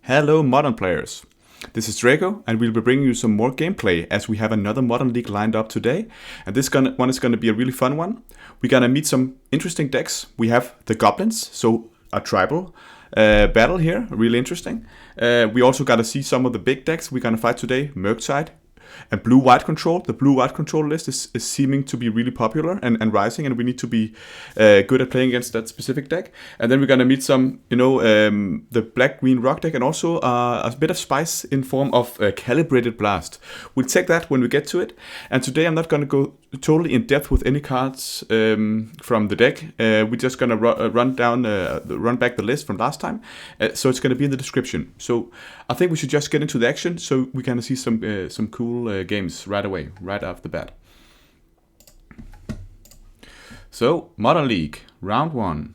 Hello modern players, this is Draco and we'll be bringing you some more gameplay as we have another modern league lined up today, and this one is going to be a really fun one. We're going to meet some interesting decks. We have the Goblins, so a tribal battle here, really interesting. We also got to see some of the big decks we're going to fight today, Murktide and blue-white control. The blue-white control list is seeming to be really popular and rising, and we need to be good at playing against that specific deck. And then we're gonna meet some, the black-green rock deck, and also a bit of spice in form of Calibrated Blast. We'll take that when we get to it. And today I'm not gonna go totally in depth with any cards from the deck. We're just gonna run back the list from last time. So it's gonna be in the description. So I think we should just get into the action, so we can see some cool games right away, right off the bat. So, Modern League, round 1.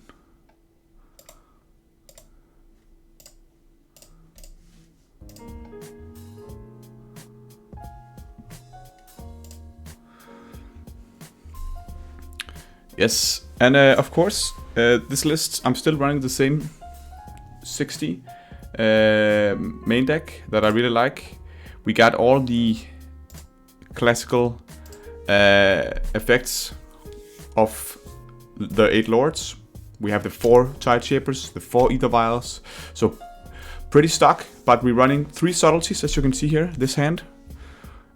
Yes, and of course, this list, I'm still running the same 60 main deck that I really like. We got all the classical effects of the 8 lords. We have the 4 tide shapers, the 4 ether vials, so pretty stock, but we're running 3 subtleties, as you can see here. This hand,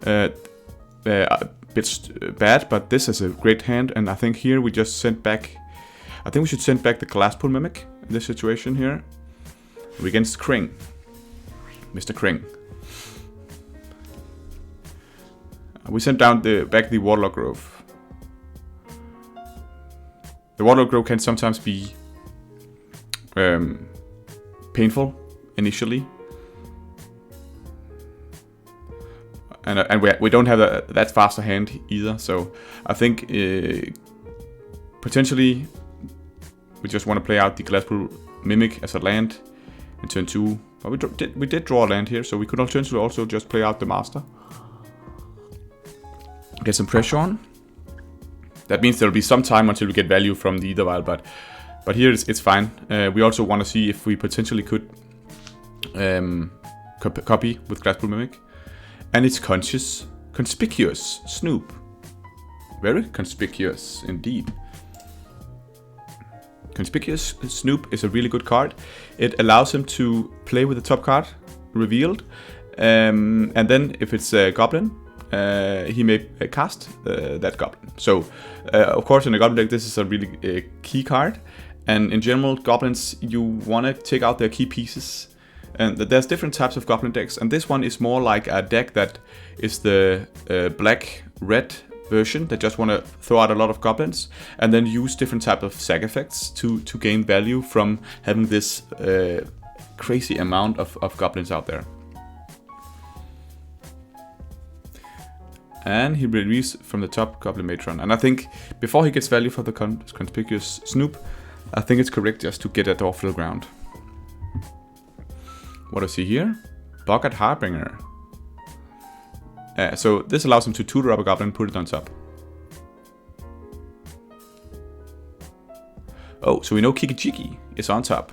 a bit bad, but this is a great hand, and I think here we just sent back, I think we should send back the Glasspool Mimic in this situation here. We're against Kring, Mr. Kring. We sent down back the Warlock Grove. The Warlock Grove can sometimes be painful initially, and we don't have that fast a hand either. So I think potentially we just want to play out the Glasspool Mimic as a land in turn 2. But we did draw a land here, so we could potentially also just play out the Master. Get some pressure on. That means there'll be some time until we get value from the ether vial, but here it's fine. We also want to see if we potentially could copy with Glasspool Mimic. And it's conspicuous Snoop. Very conspicuous indeed. Conspicuous Snoop is a really good card. It allows him to play with the top card revealed, and then if it's a Goblin, he may cast that Goblin. So, of course, in a Goblin deck, this is a really key card. And in general, Goblins, you want to take out their key pieces. And there's different types of Goblin decks. And this one is more like a deck that is the black-red version that just want to throw out a lot of Goblins. And then use different types of sack effects to gain value from having this crazy amount of Goblins out there. And he released from the top Goblin Matron. And I think before he gets value for the conspicuous Snoop, I think it's correct just to get it off the ground. What do I see here? Bucket Harbinger. So this allows him to tutor up a Goblin and put it on top. Oh, so we know Kiki-Jiki is on top.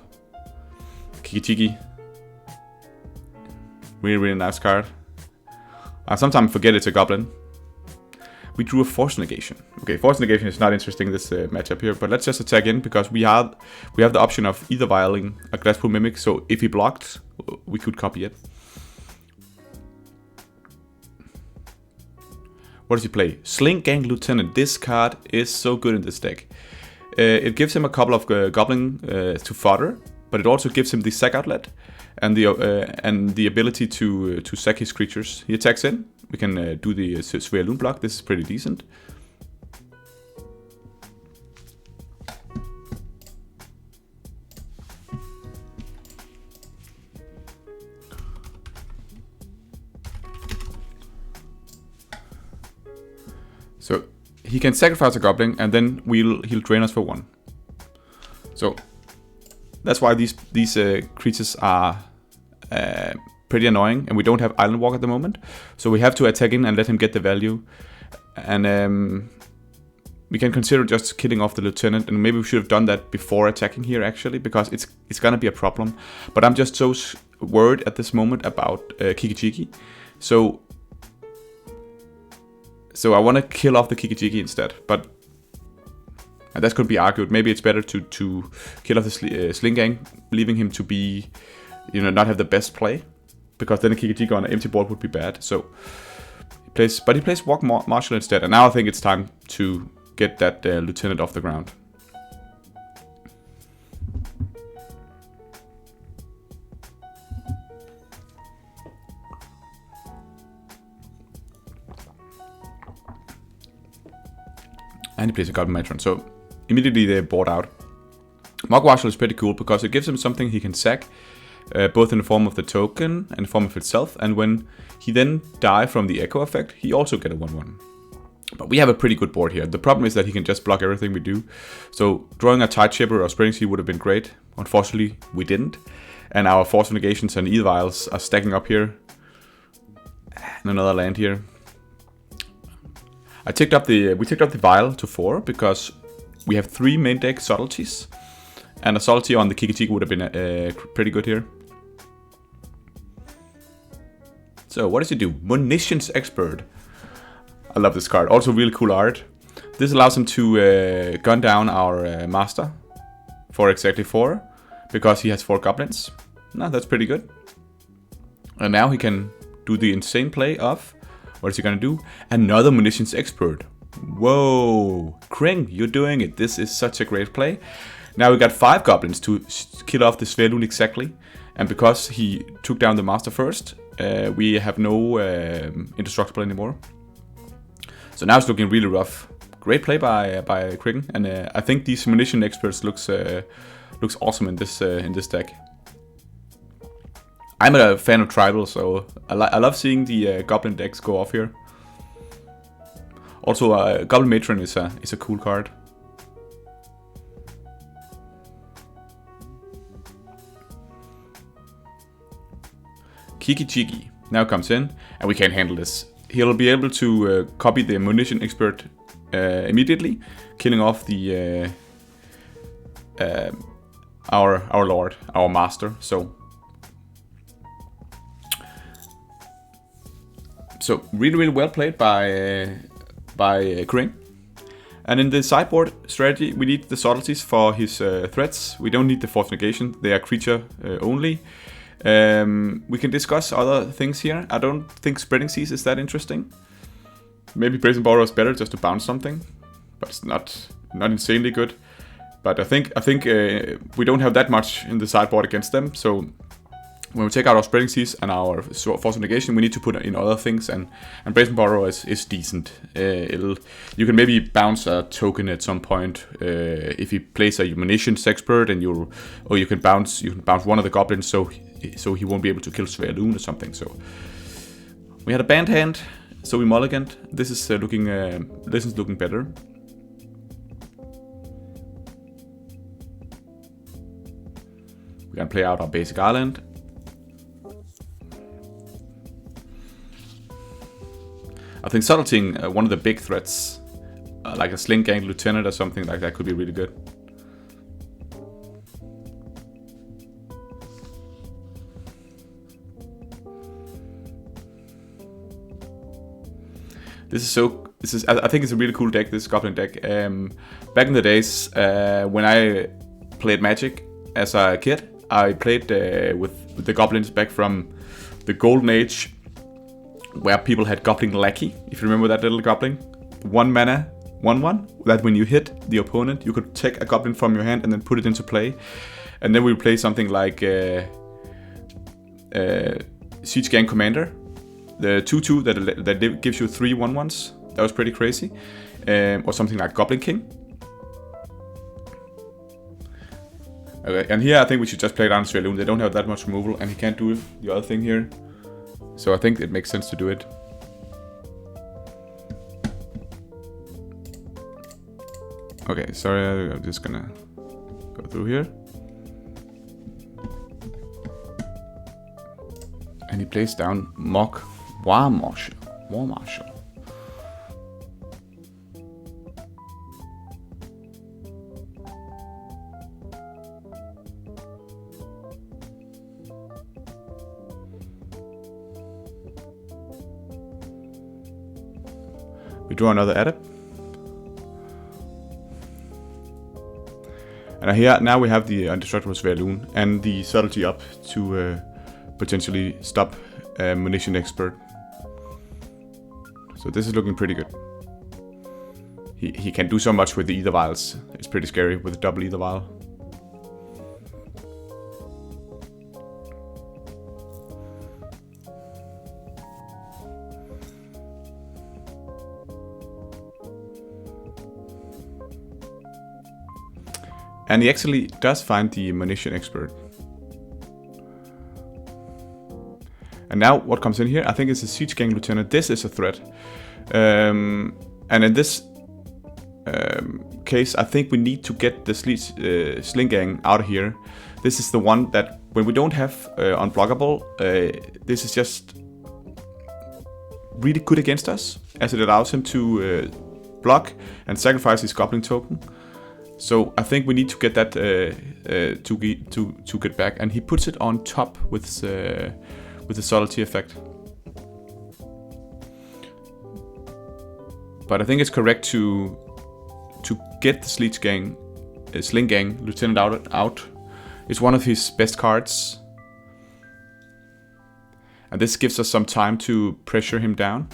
Kiki-Jiki. Really, really nice card. I sometimes forget it's a Goblin. We drew a Force Negation. Okay, Force Negation is not interesting in this matchup here, but let's just attack in because we have the option of either vialing a Glasspool Mimic, so if he blocked, we could copy it. What does he play? Slink Gang Lieutenant. This card is so good in this deck. It gives him a couple of Goblin to fodder, but it also gives him the sack outlet and the ability to sack his creatures. He attacks in. We can do the Sphere Loon block. This is pretty decent. So he can sacrifice a Goblin, and then he'll drain us for 1. So that's why these creatures are pretty annoying, and we don't have Island Walk at the moment, so we have to attack in and let him get the value. And we can consider just killing off the lieutenant, and maybe we should have done that before attacking here actually, because it's gonna be a problem. But I'm just so worried at this moment about Kiki-Jiki, so I want to kill off the Kiki-Jiki instead. But that could be argued. Maybe it's better to kill off the Sling Gang, leaving him to be, not have the best play, because then a Kiki-Jiki on an empty board would be bad. So he plays Walk Marshal instead, and now I think it's time to get that lieutenant off the ground. And he plays a Goblin Matron, so immediately they're bought out. Mog Marshal is pretty cool because it gives him something he can sack, both in the form of the token and in the form of itself, and when he then die from the echo effect, he also get a 1/1. But we have a pretty good board here. The problem is that he can just block everything we do. So drawing a Tide Chipper or Spreading Sea would have been great. Unfortunately, we didn't. And our Force of Negations and E-Vials are stacking up here. And another land here. We ticked up the Vial to 4 because we have 3 main deck subtleties. And a subtlety on the Kiki-Jiki would have been pretty good here. So what does he do? Munitions Expert. I love this card. Also really cool art. This allows him to gun down our master for exactly 4, because he has 4 goblins. No, that's pretty good. And now he can do the insane play of, what is he gonna do? Another Munitions Expert. Whoa, Kring, you're doing it. This is such a great play. Now we got 5 goblins to kill off the Svelun exactly. And because he took down the master first, we have no indestructible anymore. So now it's looking really rough. Great play by Kring, and I think these Munition Experts looks awesome in this deck. I'm a fan of tribal, so I love seeing the Goblin decks go off here. Also, Goblin Matron is a cool card. Kiki-Jiki now comes in, and we can't handle this. He'll be able to copy the Munition Expert immediately, killing off the our lord, our master. So really well played by Kring. And in the sideboard strategy, we need the subtleties for his threats. We don't need the Force Negation; they are creature only. We can discuss other things here. I don't think Spreading Seas is that interesting. Maybe Brazen Borrow is better just to bounce something, but it's not insanely good. But I think we don't have that much in the sideboard against them. So when we take out our Spreading Seas and our Force of Negation, we need to put in other things. And Brazen Borrow is decent. You can maybe bounce a token at some point if he plays a Munitions Expert, and you can bounce one of the goblins so he won't be able to kill Svelun or something. So we had a banned hand, so we mulliganed. This is looking better. We can play out our basic island. I think subtleting one of the big threats, like a Sling Gang Lieutenant or something like that, could be really good. I think it's a really cool deck, this Goblin deck. Back in the days when I played Magic as a kid, I played with the Goblins back from the Golden Age, where people had Goblin Lackey, if you remember that little Goblin. 1 mana, 1/1, that when you hit the opponent, you could take a Goblin from your hand and then put it into play. And then we would play something like Siege Gang Commander, the 2/2 that gives you 3 1/1s. That was pretty crazy. Or something like Goblin King. Okay, and here I think we should just play down Svelun. They don't have that much removal, and he can't do the other thing here. So I think it makes sense to do it. Okay, sorry, I'm just gonna go through here. And he plays down Mock. War Marshal. We draw another adept. And here now we have the Indestructible Sverloon and the subtlety up to potentially stop Munition Expert. So this is looking pretty good. He can do so much with the Ether Vials. It's pretty scary with a double Ether Vial. And he actually does find the Munition Expert. And now what comes in here, I think it's a Siege Gang Lieutenant. This is a threat. And in this case, I think we need to get the Sling Gang out of here. This is the one that, when we don't have unblockable, this is just really good against us, as it allows him to block and sacrifice his Goblin token. So I think we need to get that to get back, and he puts it on top with the subtlety effect. But I think it's correct to get the Sling Gang Lieutenant out. It's one of his best cards, and this gives us some time to pressure him down.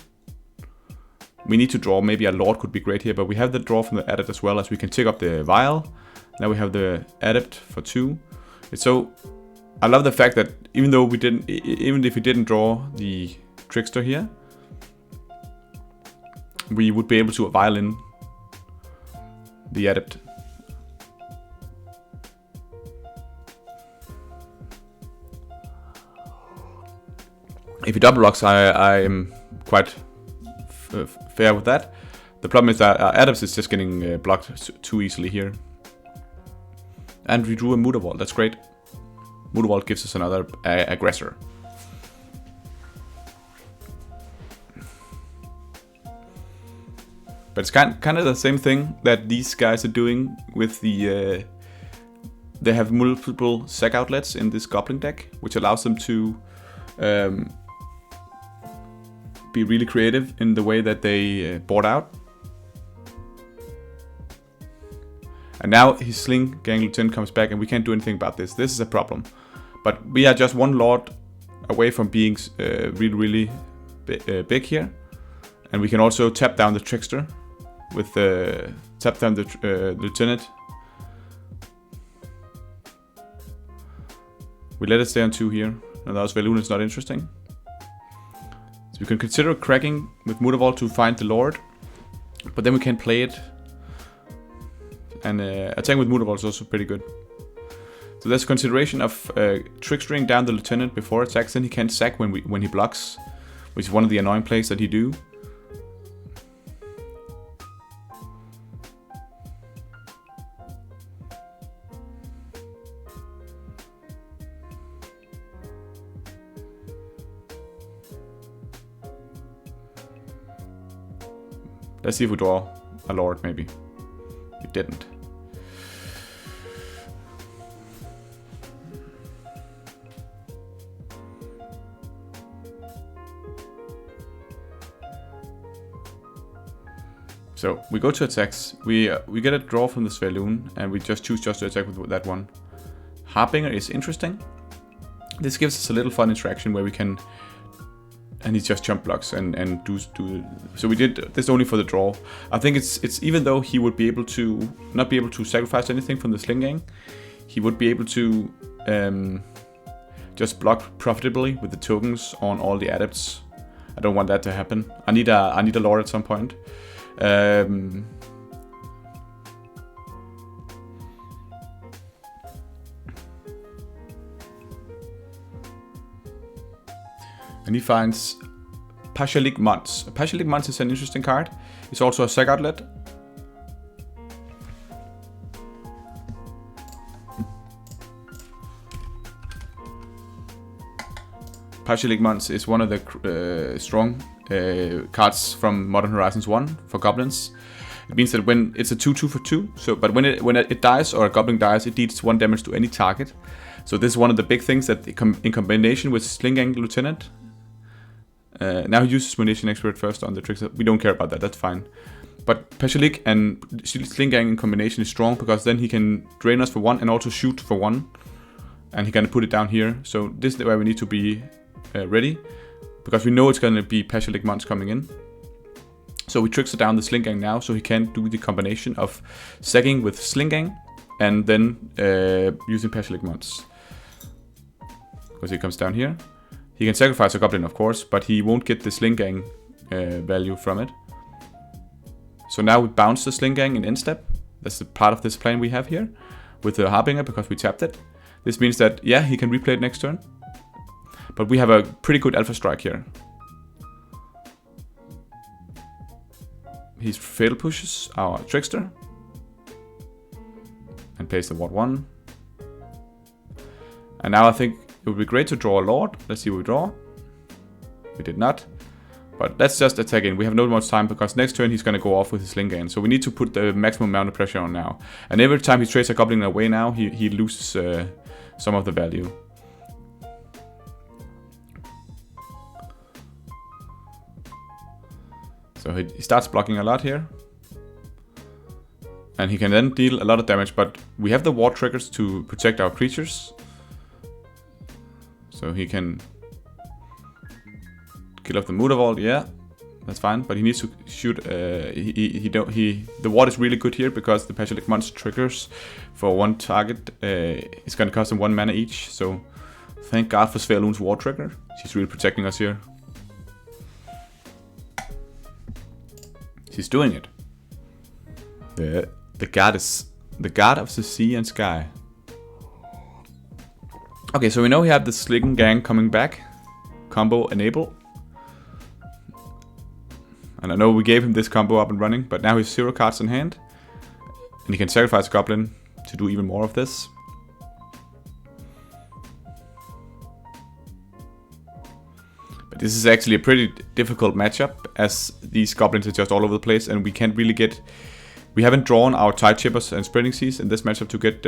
We need to draw. Maybe a Lord could be great here, but we have the draw from the Adept as well, as we can take up the Vial. Now we have the Adept for 2. It's so, I love the fact that even if we didn't draw the Trickster here, we would be able to Vial in the Adept. If he double blocks, I am quite fair with that. The problem is that Adams is just getting blocked too easily here. And we drew a Mutavault. That's great. Mutavault gives us another aggressor. But it's kind of the same thing that these guys are doing with the... they have multiple sack outlets in this Goblin deck, which allows them to be really creative in the way that they board out. And now his Sling Gang Lieutenant comes back, and we can't do anything about this. This is a problem. But we are just one Lord away from being really big here. And we can also tap down the Trickster with tap down the Lieutenant. We let it stay on 2 here. Now that Sverloon is not interesting. So we can consider cracking with Mutavault to find the Lord, but then we can play it. And attacking with Mutavault is also pretty good. So there's a consideration of trickstering down the Lieutenant before attacks, then he can't sack when he blocks, which is one of the annoying plays that he do. Let's see if we draw a Lord, maybe. We didn't. So we go to attacks. We get a draw from the Sverloon, and we just choose to attack with that one. Harbinger is interesting. This gives us a little fun interaction where we can... And he just jump blocks and do. So we did this only for the draw. I think it's even though he would be able to not be able to sacrifice anything from the Sling Gang, he would be able to just block profitably with the tokens on all the adepts. I don't want that to happen. I need a Lord at some point. And he finds Pashalik Mons. Pashalik Mons is an interesting card. It's also a sack outlet. Pashalik Mons is one of the strong cards from Modern Horizons 1 for Goblins. It means that when it's a 2/2 for 2, but when it dies or a Goblin dies, it deals 1 damage to any target. So this is one of the big things that in combination with Sling Gang Lieutenant, Now he uses Munition Expert first on the Trickster. We don't care about that, that's fine. But Pashalik and Sling Gang in combination is strong, because then he can drain us for 1 and also shoot for 1. And he can put it down here. So this is where we need to be ready, because we know it's going to be Pashalik Mons coming in. So we Trickster down the Sling Gang now, so he can do the combination of sagging with Sling Gang and then using Pashalik Mons. Because he comes down here. He can sacrifice a Goblin, of course, but he won't get the Sling Gang value from it. So now we bounce the Sling Gang in end step. That's the part of this plan we have here with the Harbinger, because we tapped it. This means that, yeah, he can replay it next turn. But we have a pretty good Alpha Strike here. He fatal pushes our Trickster. And plays the Ward 1. And now I think it would be great to draw a Lord. Let's see what we draw. We did not. But let's just attack in. We have no much time, because next turn he's going to go off with his Sling Gang. So we need to put the maximum amount of pressure on now. And every time he trades a Goblin away now, he loses some of the value. So he starts blocking a lot here. And he can then deal a lot of damage, but we have the ward triggers to protect our creatures. So he can kill off the Mutavault, yeah, that's fine. But he needs to shoot. The ward is really good here, because the Pashalik Mons triggers for 1 target. It's gonna cost him 1 mana each. So thank God for Svelun's ward trigger. She's really protecting us here. She's doing it. The goddess, the god of the sea and sky. Okay, so we know we have the Sling Gang coming back. Combo enable. And I know we gave him this combo up and running, but now he has 0 cards in hand. And he can sacrifice a Goblin to do even more of this. But this is actually a pretty difficult matchup, as these Goblins are just all over the place, and we can't really get... We haven't drawn our Tide Chippers and Spreading Seas in this matchup to get...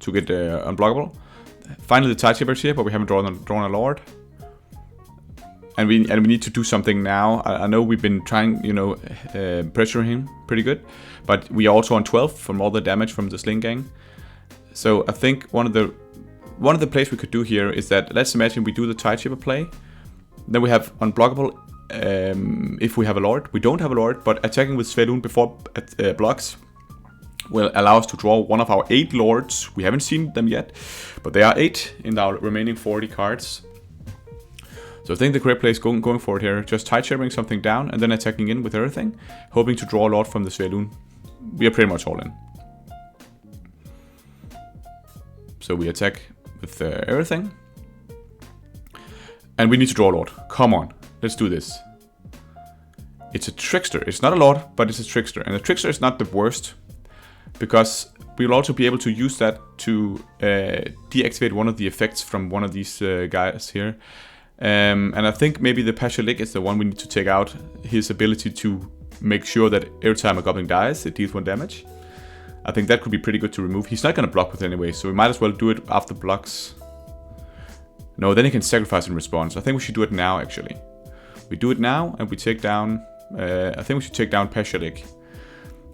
unblockable. Finally the Tide Chippers here, but we haven't drawn a Lord. And we need to do something now. I know we've been trying, pressuring him pretty good, but we are also on 12 from all the damage from the Sling Gang. So I think one of the plays we could do here is that, let's imagine we do the Tide Chipper play. Then we have unblockable if we have a Lord. We don't have a Lord, but attacking with Svelun before blocks will allow us to draw one of our 8 Lords. We haven't seen them yet, but there are 8 in our remaining 40 cards. So I think the correct play is going for it here. Just Tide Chippering something down and then attacking in with everything, hoping to draw a Lord from the Svelun. We are pretty much all in. So we attack with everything. And we need to draw a Lord. Come on, let's do this. It's a Trickster. It's not a Lord, but it's a Trickster. And the Trickster is not the worst, because we'll also be able to use that to deactivate one of the effects from one of these guys here. And I think maybe the Pashalik is the one we need to take out. His ability to make sure that every time a Goblin dies, it deals 1 damage. I think that could be pretty good to remove. He's not going to block with it anyway, so we might as well do it after blocks. No, then he can sacrifice in response. I think we should do it now, actually. We do it now, and we take down... I think we should take down Pashalik.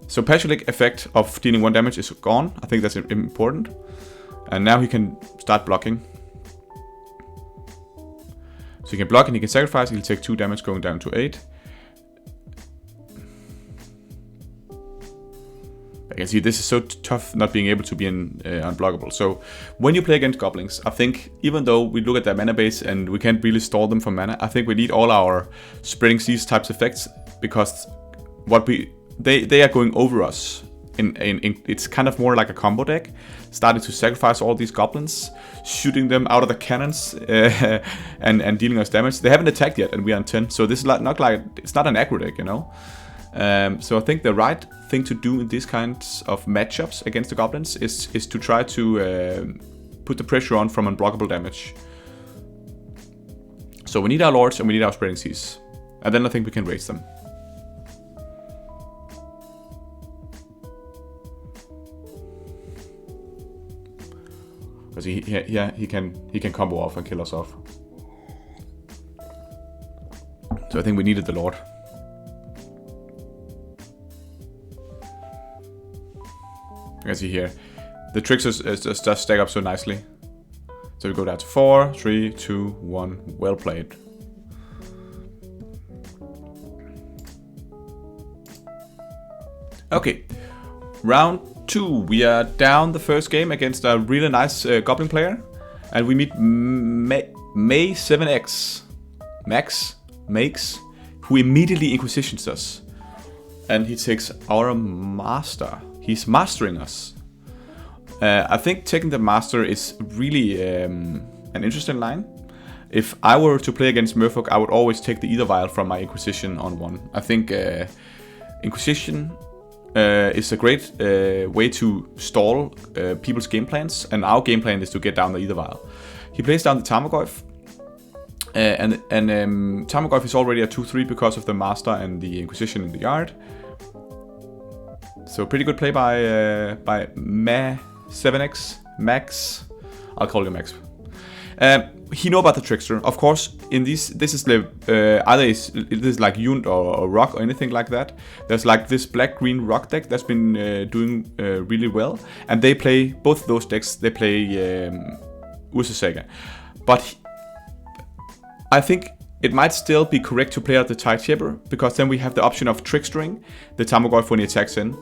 So Pashalik effect of dealing 1 damage is gone. I think that's important. And now he can start blocking. So he can block and he can sacrifice. He'll take 2 damage going down to 8. I can see this is so tough not being able to be unblockable. So when you play against Goblins, I think even though we look at their mana base and we can't really store them for mana, I think we need all our Spreading Seas types effects, because they are going over us. It's kind of more like a combo deck, starting to sacrifice all these Goblins, shooting them out of the cannons and dealing us damage. They haven't attacked yet, and we are on 10. So this is not like it's not an aggro deck, So I think the right thing to do in these kinds of matchups against the Goblins is to try to put the pressure on from unblockable damage. So we need our Lords and we need our Spreading Seas, and then I think we can raise them. because he can combo off and kill us off. So I think we needed the Lord. You can see here, the tricksters just stack up so nicely. So we go down to 4, 3, 2, 1. Well played. Okay, round 2. We are down the first game against a really nice Goblin player, and we meet May 7X Makes, who immediately inquisitions us, and he takes our master. He's mastering us. I think taking the master is really an interesting line. If I were to play against Merfolk, I would always take the Ether Vial from my Inquisition on 1. I think Inquisition is a great way to stall people's game plans, and our game plan is to get down the Ether Vial. He plays down the Tarmogoyf, and Tarmogoyf is already a 2-3 because of the master and the Inquisition in the yard. So pretty good play by Ma7X, Max. I'll call you Max. He know about the trickster, of course. In this is either it is like Yunt or Rock or anything like that. There's like this black-green Rock deck that's been doing really well, and they play both of those decks. They play Urza Saga, but I think it might still be correct to play out the Tideshipper, because then we have the option of trickstering the Tarmogoyf when he attacks in.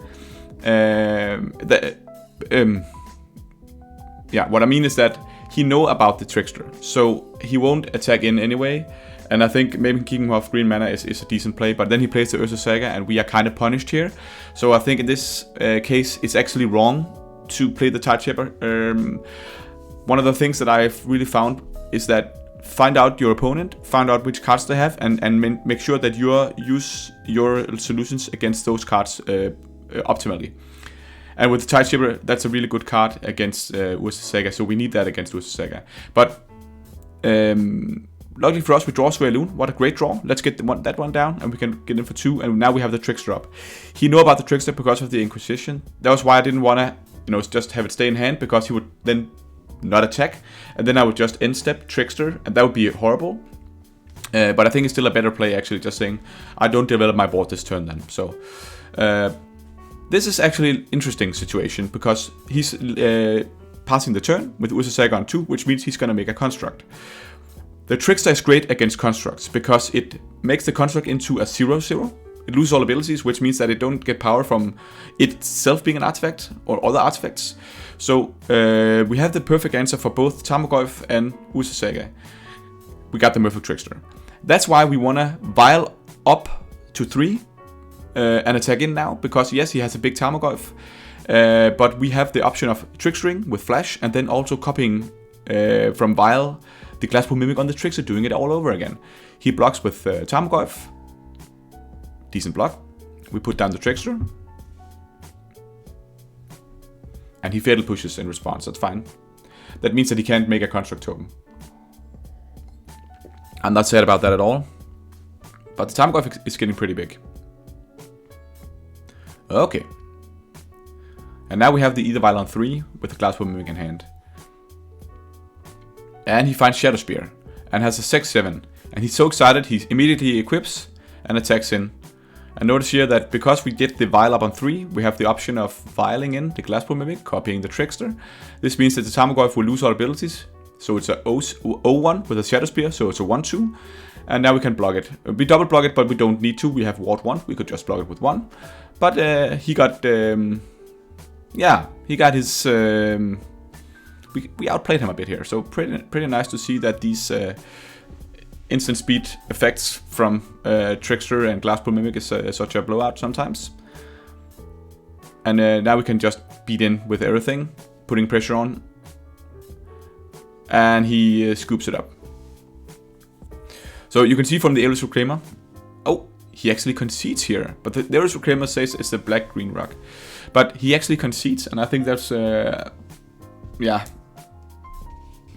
Yeah, what I mean is that he know about the trickster, so he won't attack in anyway. And I think maybe keeping him off green mana is a decent play, but then he plays the Urza Saga, and we are kind of punished here. So I think in this case, it's actually wrong to play the Tideshipper. One of the things that I've really found is that find out your opponent, find out which cards they have, and make sure that you use your solutions against those cards optimally. And with the Tideshipper, that's a really good card against Urza Saga, so we need that against Urza Saga. But luckily for us, we draw Swealoon. What a great draw. Let's get that one down, and we can get in for 2, and now we have the Trickster up. He knew about the Trickster because of the Inquisition. That was why I didn't want to, just have it stay in hand, because he would then not attack, and then I would just end step Trickster, and that would be horrible. But I think it's still a better play, actually, just saying, I don't develop my board this turn then. So this is actually an interesting situation, because he's passing the turn with Urza Saga on 2, which means he's going to make a construct. The Trickster is great against constructs, because it makes the construct into a 0/0. It loses all abilities, which means that it don't get power from itself being an artifact or other artifacts. So we have the perfect answer for both Tarmogoyf and Urza Saga. We got the Merfolk Trickster. That's why we want to Vial up to 3 and attack in now, because yes, he has a big Tarmogoyf, but we have the option of Trickstering with Flash, and then also copying from Vial the Glasspool Mimic on the Trickster, doing it all over again. He blocks with Tarmogoyf. Decent block. We put down the Trickster. And he Fatal Pushes in response, that's fine. That means that he can't make a construct token. I'm not sad about that at all. But the Tarmogoyf is getting pretty big. Okay. And now we have the Ether Vial on 3 with the Glasspool Mimic in hand. And he finds Shadow Spear and has a 6/7. And he's so excited, he immediately equips and attacks in. And notice here that because we get the Vial up on 3, we have the option of vialing in the Glasspool Mimic, copying the Trickster. This means that the Tarmogoyf will lose all abilities. So it's a 0/1 with a Shadow Spear, so it's a 1/2. And now we can block it. We double block it, but we don't need to. We have Ward 1. We could just block it with 1. But he got, he got his... we outplayed him a bit here. So pretty nice to see that these instant speed effects from Trickster and Glasspool Mimic is such a blowout sometimes. And now we can just beat in with everything, putting pressure on. And he scoops it up. So you can see from the Aerial Reclaimer, oh, he actually concedes here. But the Aerial Reclaimer says it's the black-green rock. But he actually concedes, and I think that's,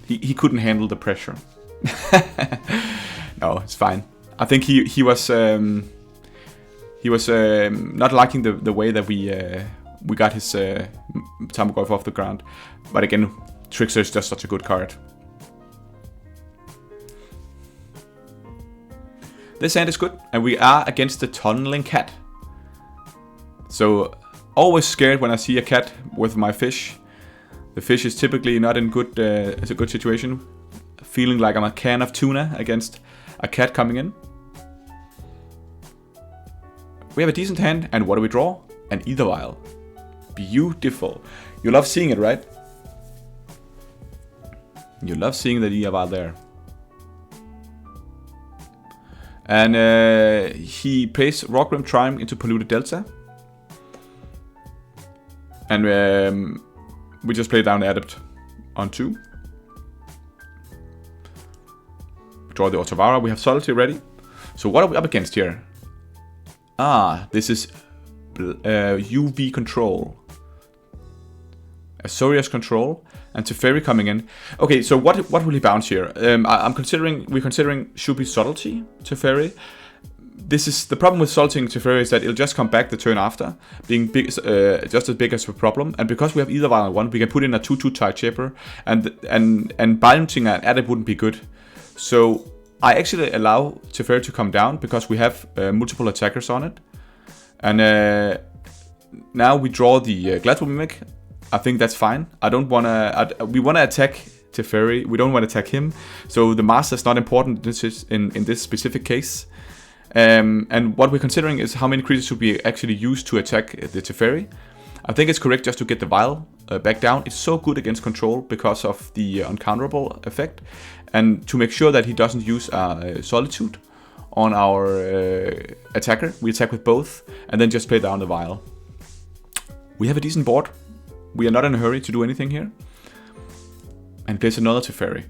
he couldn't handle the pressure. No, it's fine. I think he was not liking the way that we got his Tarmogoyf off the ground. But again, Trickster is just such a good card. This hand is good, and we are against the tunneling cat. So, always scared when I see a cat with my fish. The fish is typically not in it's a good situation. Feeling like I'm a can of tuna against a cat coming in. We have a decent hand, and what do we draw? An Ether Vial. Beautiful. You love seeing it, right? You love seeing the Ether Vial there. And he plays Rockrim Triumph into Polluted Delta. And we just play down the Adept on 2. Draw the Otavara. We have Solitaire ready. So what are we up against here? This is UW Control. Azorius Control. And Teferi coming in. Okay, so what will he bounce here? We're considering should be Subtlety Teferi. This is the problem with salting Teferi is that it'll just come back the turn after, being big, just as big as a problem. And because we have Ether Vial on 1, we can put in a 2/2 Tideshaper, and bouncing an Adept wouldn't be good. So I actually allow Teferi to come down because we have multiple attackers on it. And now we draw the Glasspool Mimic. I think that's fine. I don't wanna. We wanna attack Teferi. We don't want to attack him. So the master is not important. This is in this specific case. And what we're considering is how many creatures should we actually use to attack the Teferi. I think it's correct just to get the Vial back down. It's so good against control because of the uncounterable effect, and to make sure that he doesn't use Solitude on our attacker. We attack with both, and then just play down the Vial. We have a decent board. We are not in a hurry to do anything here. And plays another Teferi.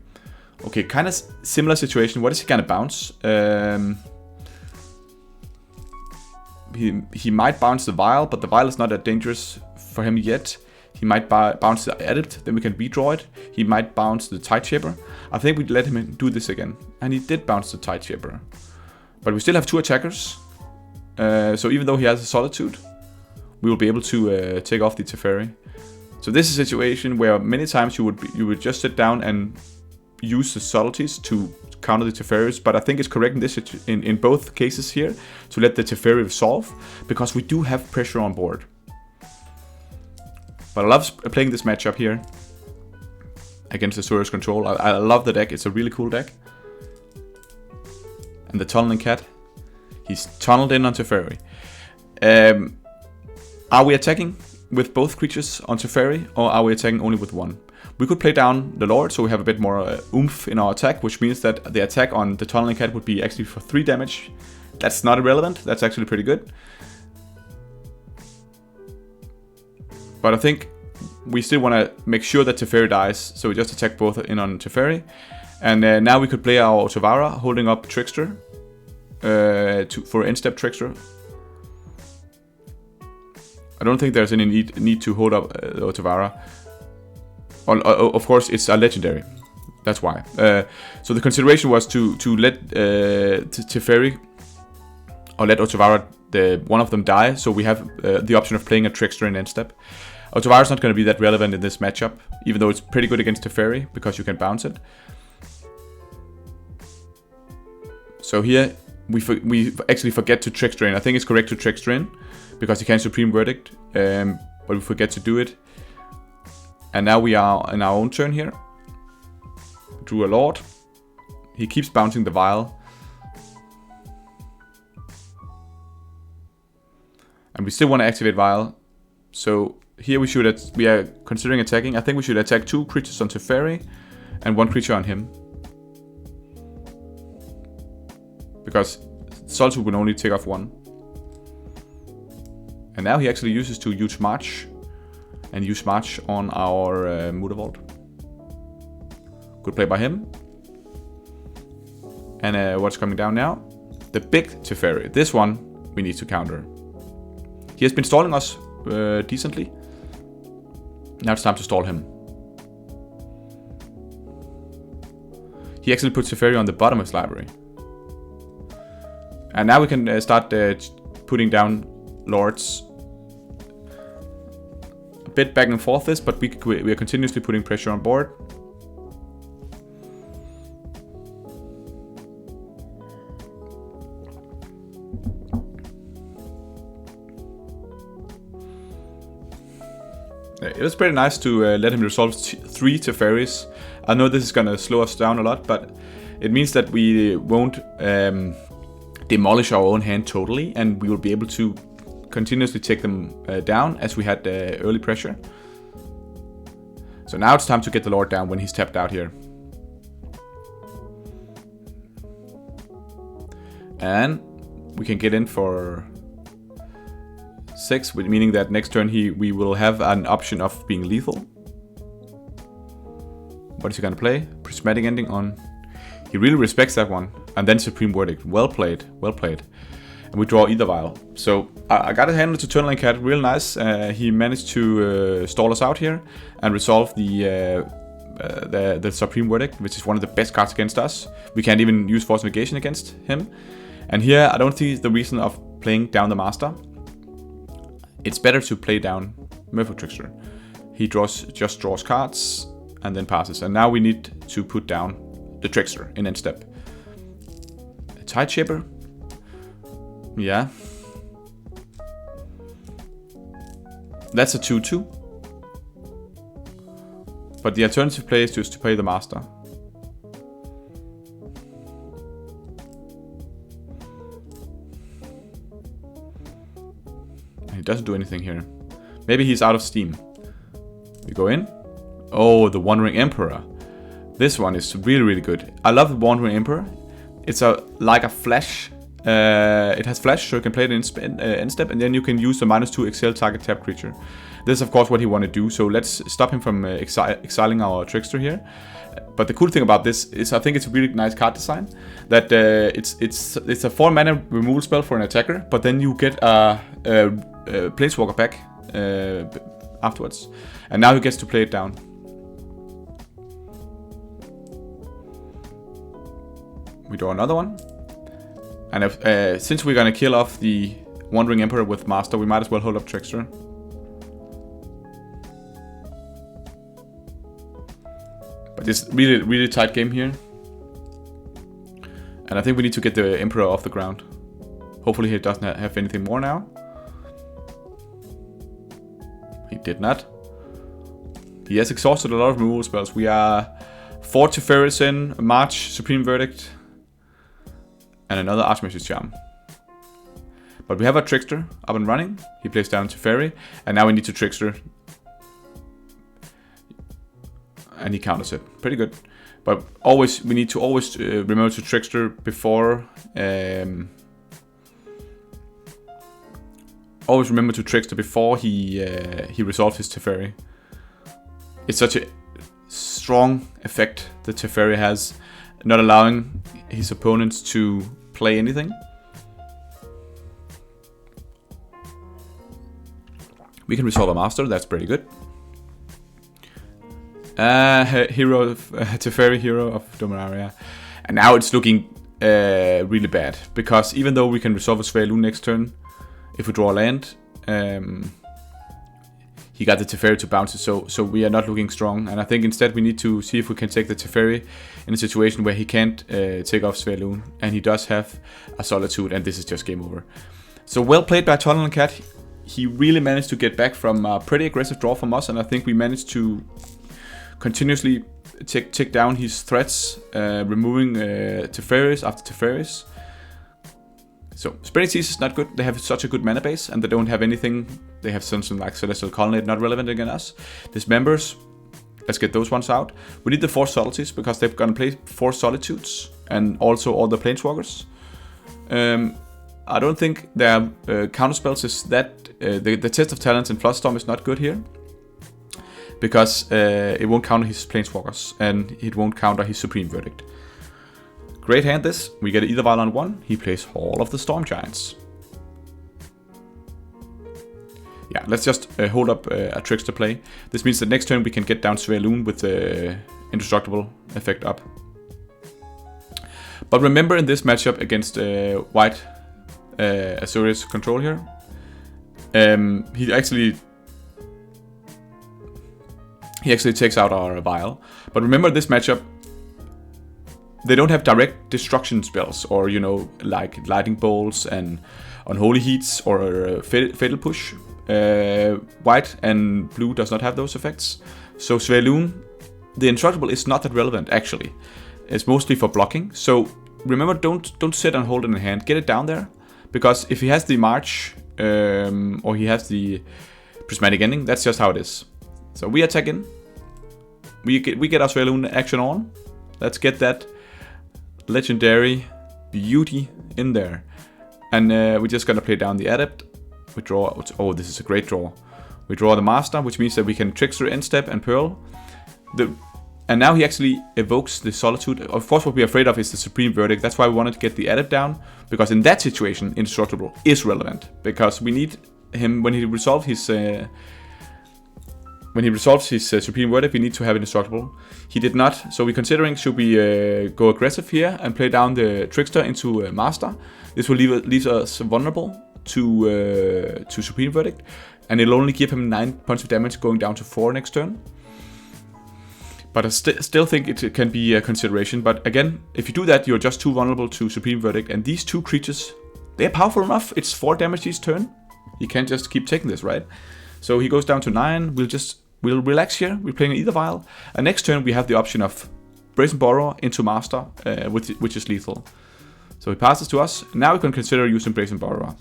Okay, kind of similar situation. What is he gonna bounce? He might bounce the Vial, but the Vial is not that dangerous for him yet. He might bounce the Adept, then we can redraw it. He might bounce the Tideshaper. I think we'd let him do this again. And he did bounce the Tideshaper. But we still have 2 attackers. So even though he has a Solitude, we will be able to take off the Teferi. So this is a situation where many times you would just sit down and use the subtleties to counter the Teferis, but I think it's correct in both cases here to let the Teferi resolve, because we do have pressure on board. But I love playing this matchup here against Azorius Control. I love the deck. It's a really cool deck. And the Tunneling Cat. He's tunneled in on Teferi. Are we attacking with both creatures on Teferi, or are we attacking only with one? We could play down the Lord, so we have a bit more oomph in our attack, which means that the attack on the Tunneling Cat would be actually for 3 damage. That's not irrelevant. That's actually pretty good. But I think we still want to make sure that Teferi dies, so we just attack both in on Teferi. And now we could play our Otavara, holding up Trickster for end-step Trickster. I don't think there's any need to hold up the Otavara. Of course, it's a legendary. That's why. So the consideration was to let Teferi or let Otavara, one of them die, so we have the option of playing a Trickster in end step. Otavara is not going to be that relevant in this matchup, even though it's pretty good against Teferi because you can bounce it. So here we actually forget to Trickster in. I think it's correct to Trickster in because he can Supreme Verdict, but we forget to do it. And now we are in our own turn here. Drew a Lord. He keeps bouncing the Vial. And we still want to activate Vial. So here we are considering attacking. I think we should attack 2 creatures on Teferi and 1 creature on him. Because Solitude will only take off 1. And now he actually uses to use March. And use March on our Mutavault. Good play by him. And what's coming down now? The big Teferi. This one we need to counter. He has been stalling us decently. Now it's time to stall him. He actually puts Teferi on the bottom of his library. And now we can start putting down Lords. bit back and forth this, but we are continuously putting pressure on board. It was pretty nice to let him resolve 3 Teferis. I know this is gonna slow us down a lot, but it means that we won't demolish our own hand totally, and we will be able to continuously take them down as we had early pressure. So now it's time to get the Lord down when he's tapped out here. And we can get in for 6, meaning that next turn we will have an option of being lethal. What is he gonna play? Prismatic Ending on... He really respects that one. And then Supreme Verdict. Well played, well played. And we draw either vial. So I got a handle to Tunneling Cat, real nice. He managed to stall us out here and resolve the Supreme Verdict, which is one of the best cards against us. We can't even use Force Negation against him. And here I don't see the reason of playing down the Master. It's better to play down Merfolk Trickster. He just draws cards and then passes. And now we need to put down the Trickster in end step. A Tide Shaper. Yeah. That's a 2/2. But the alternative play is just to play the Master. He doesn't do anything here. Maybe he's out of steam. We go in. Oh, the Wandering Emperor. This one is really, really good. I love the Wandering Emperor. It's like a flash. It has flash, so you can play it in end step, and then you can use the -2 exile target tap creature. This is of course what he want to do, so let's stop him from exiling our Trickster here. But the cool thing about this is I think it's a really nice card design. That it's a 4 mana removal spell for an attacker, but then you get a Planeswalker back afterwards. And now he gets to play it down. We draw another one. And since we're gonna kill off the Wandering Emperor with Master, we might as well hold up Trickster. But it's really, really tight game here. And I think we need to get the Emperor off the ground. Hopefully he doesn't have anything more now. He did not. He has exhausted a lot of removal spells. We are 4 Teferis in, March, Supreme Verdict, and another Archmage's Charm. But we have a Trickster up and running. He plays down Teferi, and now we need to Trickster. And he counters it. Pretty good. But we need to always remember to Trickster before... always remember to Trickster before he resolves his Teferi. It's such a strong effect that Teferi has, not allowing his opponents to play anything. We can resolve a Master, that's pretty good. Hero of Teferi, Hero of Dominaria. And now it's looking really bad, because even though we can resolve a Svaelun next turn, if we draw a land, he got the Teferi to bounce it, so we are not looking strong. And I think instead we need to see if we can take the Teferi in a situation where he can't take off Svaelun, and he does have a Solitude, and this is just game over. So well played by Tunnel and Cat. He really managed to get back from a pretty aggressive draw from us, and I think we managed to continuously take down his threats, removing Teferis after Teferis. So, Spreading Seas is not good. They have such a good mana base, and they don't have anything. They have something like Celestial Colonnade, not relevant against us. Dismembers, let's get those ones out. We need the 4 Solitudes, because they're gonna play 4 Solitudes, and also all the Planeswalkers. I don't think their counterspells is that... the Test of Talents and Floodstorm is not good here, because it won't counter his Planeswalkers, and it won't counter his Supreme Verdict. Great hand this. We get either vial on 1. He plays Hall of the Storm Giants. Yeah, let's just hold up a Trickster play. This means that next turn we can get down Svaelun with the Indestructible effect up. But remember, in this matchup against White Azorius Control here, he actually he actually takes out our Vial. But remember this matchup, they don't have direct destruction spells, or, you know, like lightning bolts and unholy heats or fatal push. White and blue does not have those effects. So Svaelun, the indestructible, is not that relevant actually. It's mostly for blocking. So remember, don't sit and hold it in hand. Get it down there, because if he has the March or he has the Prismatic Ending, that's just how it is. So we attack in. We get our Svaelun action on. Let's get that legendary beauty in there. And we're just gonna play down the Adept. We draw. Oh, this is a great draw. We draw the Master, which means that we can Trickster, End Step, and Pearl. And now he actually evokes the Solitude. Of course, what we're afraid of is the Supreme Verdict. That's why we wanted to get the Adept down, because in that situation, Indestructible is relevant. Because we need him when he resolves his Supreme Verdict. We need to have Indestructible. He did not, so we're considering, should we go aggressive here and play down the Trickster into Master. This will leave us vulnerable to Supreme Verdict, and it'll only give him 9 points of damage, going down to 4 next turn. But I still think it can be a consideration. But again, if you do that, you're just too vulnerable to Supreme Verdict. And these two creatures, they're powerful enough. It's 4 damage each turn. You can't just keep taking this, right? So he goes down to 9. We'll relax here. We're playing either Vial. And next turn, we have the option of Brazen Borrower into Master, which is lethal. So he passes to us. Now we can consider using Brazen Borrower.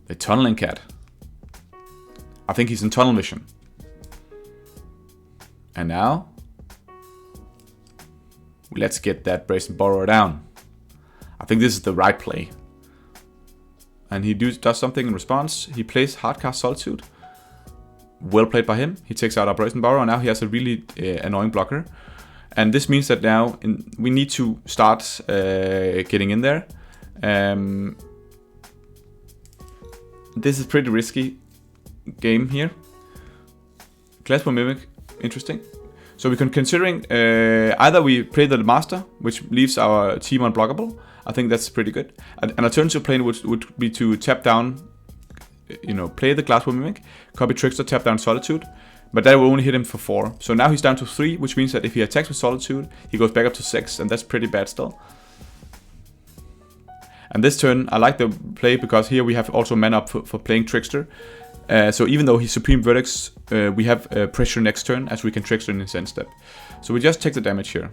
The Tunneling Cat. I think he's in Tunnel Vision. And now, let's get that Brazen Borrower down. I think this is the right play. And he does something in response. He plays Hardcast Solitude. Well played by him. He takes out our Brazen Borrower. Now he has a really annoying blocker. And this means that now we need to start getting in there. This is pretty risky game here. Glasspool Mimic, interesting. So we're considering either we play the Master, which leaves our team unblockable. I think that's pretty good. An alternative plan would be to tap down, you know, play the Glasspool Mimic, copy Trickster, tap down Solitude, but that will only hit him for 4. So now he's down to 3, which means that if he attacks with Solitude, he goes back up to 6, and that's pretty bad still. And this turn, I like the play because here we have also mana up for playing Trickster. So even though he's Supreme Verdicts, we have pressure next turn, as we can Trickster in his end step. So we just take the damage here.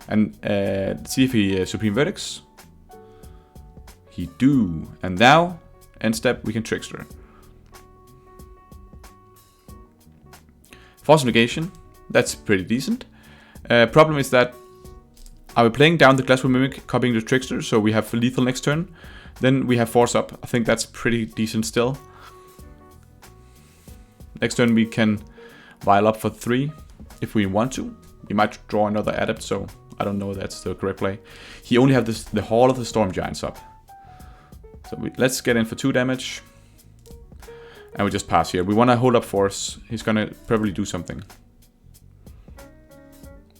And see if he Supreme Verdicts. He do. And now, end step, we can Trickster. Force Negation, that's pretty decent. Problem is that are we playing down the Glasspool Mimic, copying the Trickster, so we have lethal next turn? Then we have Force Up. I think that's pretty decent still. Next turn we can Vial up for 3 if we want to. We might draw another Adept, so I don't know if that's the correct play. He only has the Hall of the Storm Giants up. So let's get in for 2 damage. And we just pass here. We want to hold up Force. He's going to probably do something.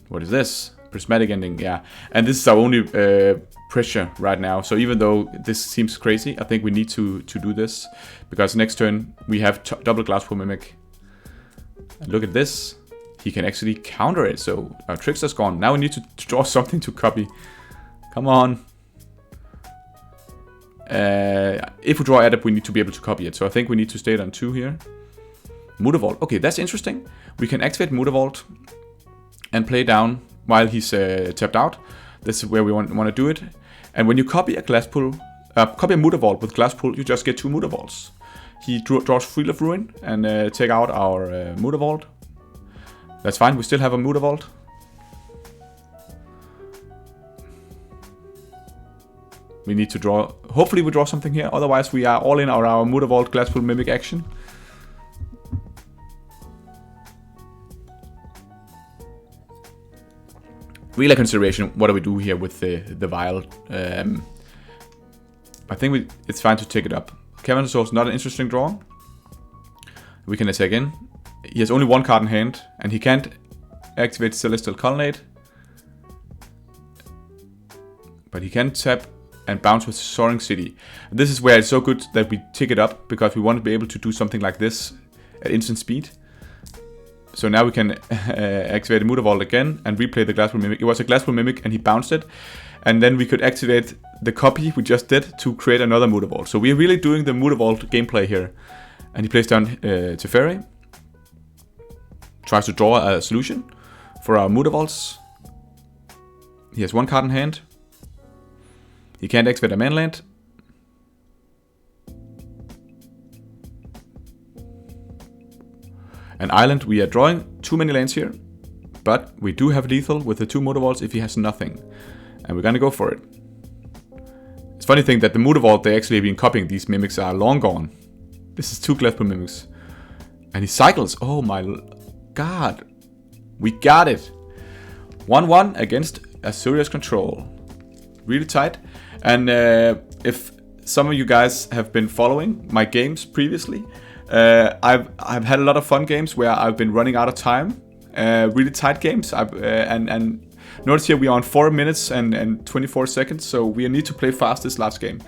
What is this? Prismatic Ending, yeah. And this is our only pressure right now. So even though this seems crazy, I think we need to do this. Because next turn, we have double Glasspool Mimic. And look at this. He can actually counter it. So our Trickster's gone. Now we need to draw something to copy. Come on. If we draw Adept, we need to be able to copy it. So I think we need to stay on 2 here. Mutavault. Okay, that's interesting. We can activate Mutavault and play down while he's tapped out. This is where we want to do it. And when you copy a Glasspool, copy a Mutavault with Glasspool, you just get 2 Mutavaults. He draws Field of Ruin and take out our Mutavault. That's fine, we still have a Mutavault. We need to draw, hopefully we draw something here, otherwise we are all in our Mutavault Glasspool Mimic action. Real consideration, what do we do here with the Vial? I think it's fine to take it up. Cavern Source, not an interesting draw. We can attack in. He has only one card in hand, and he can't activate Celestial Colonnade. But he can tap and bounce with Soaring City. And this is where it's so good that we tick it up, because we want to be able to do something like this at instant speed. So now we can activate the Mutavault again and replay the Glasspool Mimic. It was a Glasspool Mimic and he bounced it. And then we could activate the copy we just did to create another Mutavault. So we're really doing the Mutavault gameplay here. And he plays down Teferi. Tries to draw a solution for our Mutavaults. He has one card in hand. He can't activate a manland. An island, we are drawing too many lands here. But we do have lethal with the 2 Mutavaults if he has nothing. And we're gonna go for it. It's funny thing that the Mutavault they actually have been copying these mimics are long gone. This is 2 Glasspool Mimics. And he cycles. Oh my god. We got it. 1-1 against Asuria's Control. Really tight. And if some of you guys have been following my games previously, I've had a lot of fun games where I've been running out of time. Really tight games. And notice here we are on 4 minutes and 24 seconds, so we need to play fast this last game.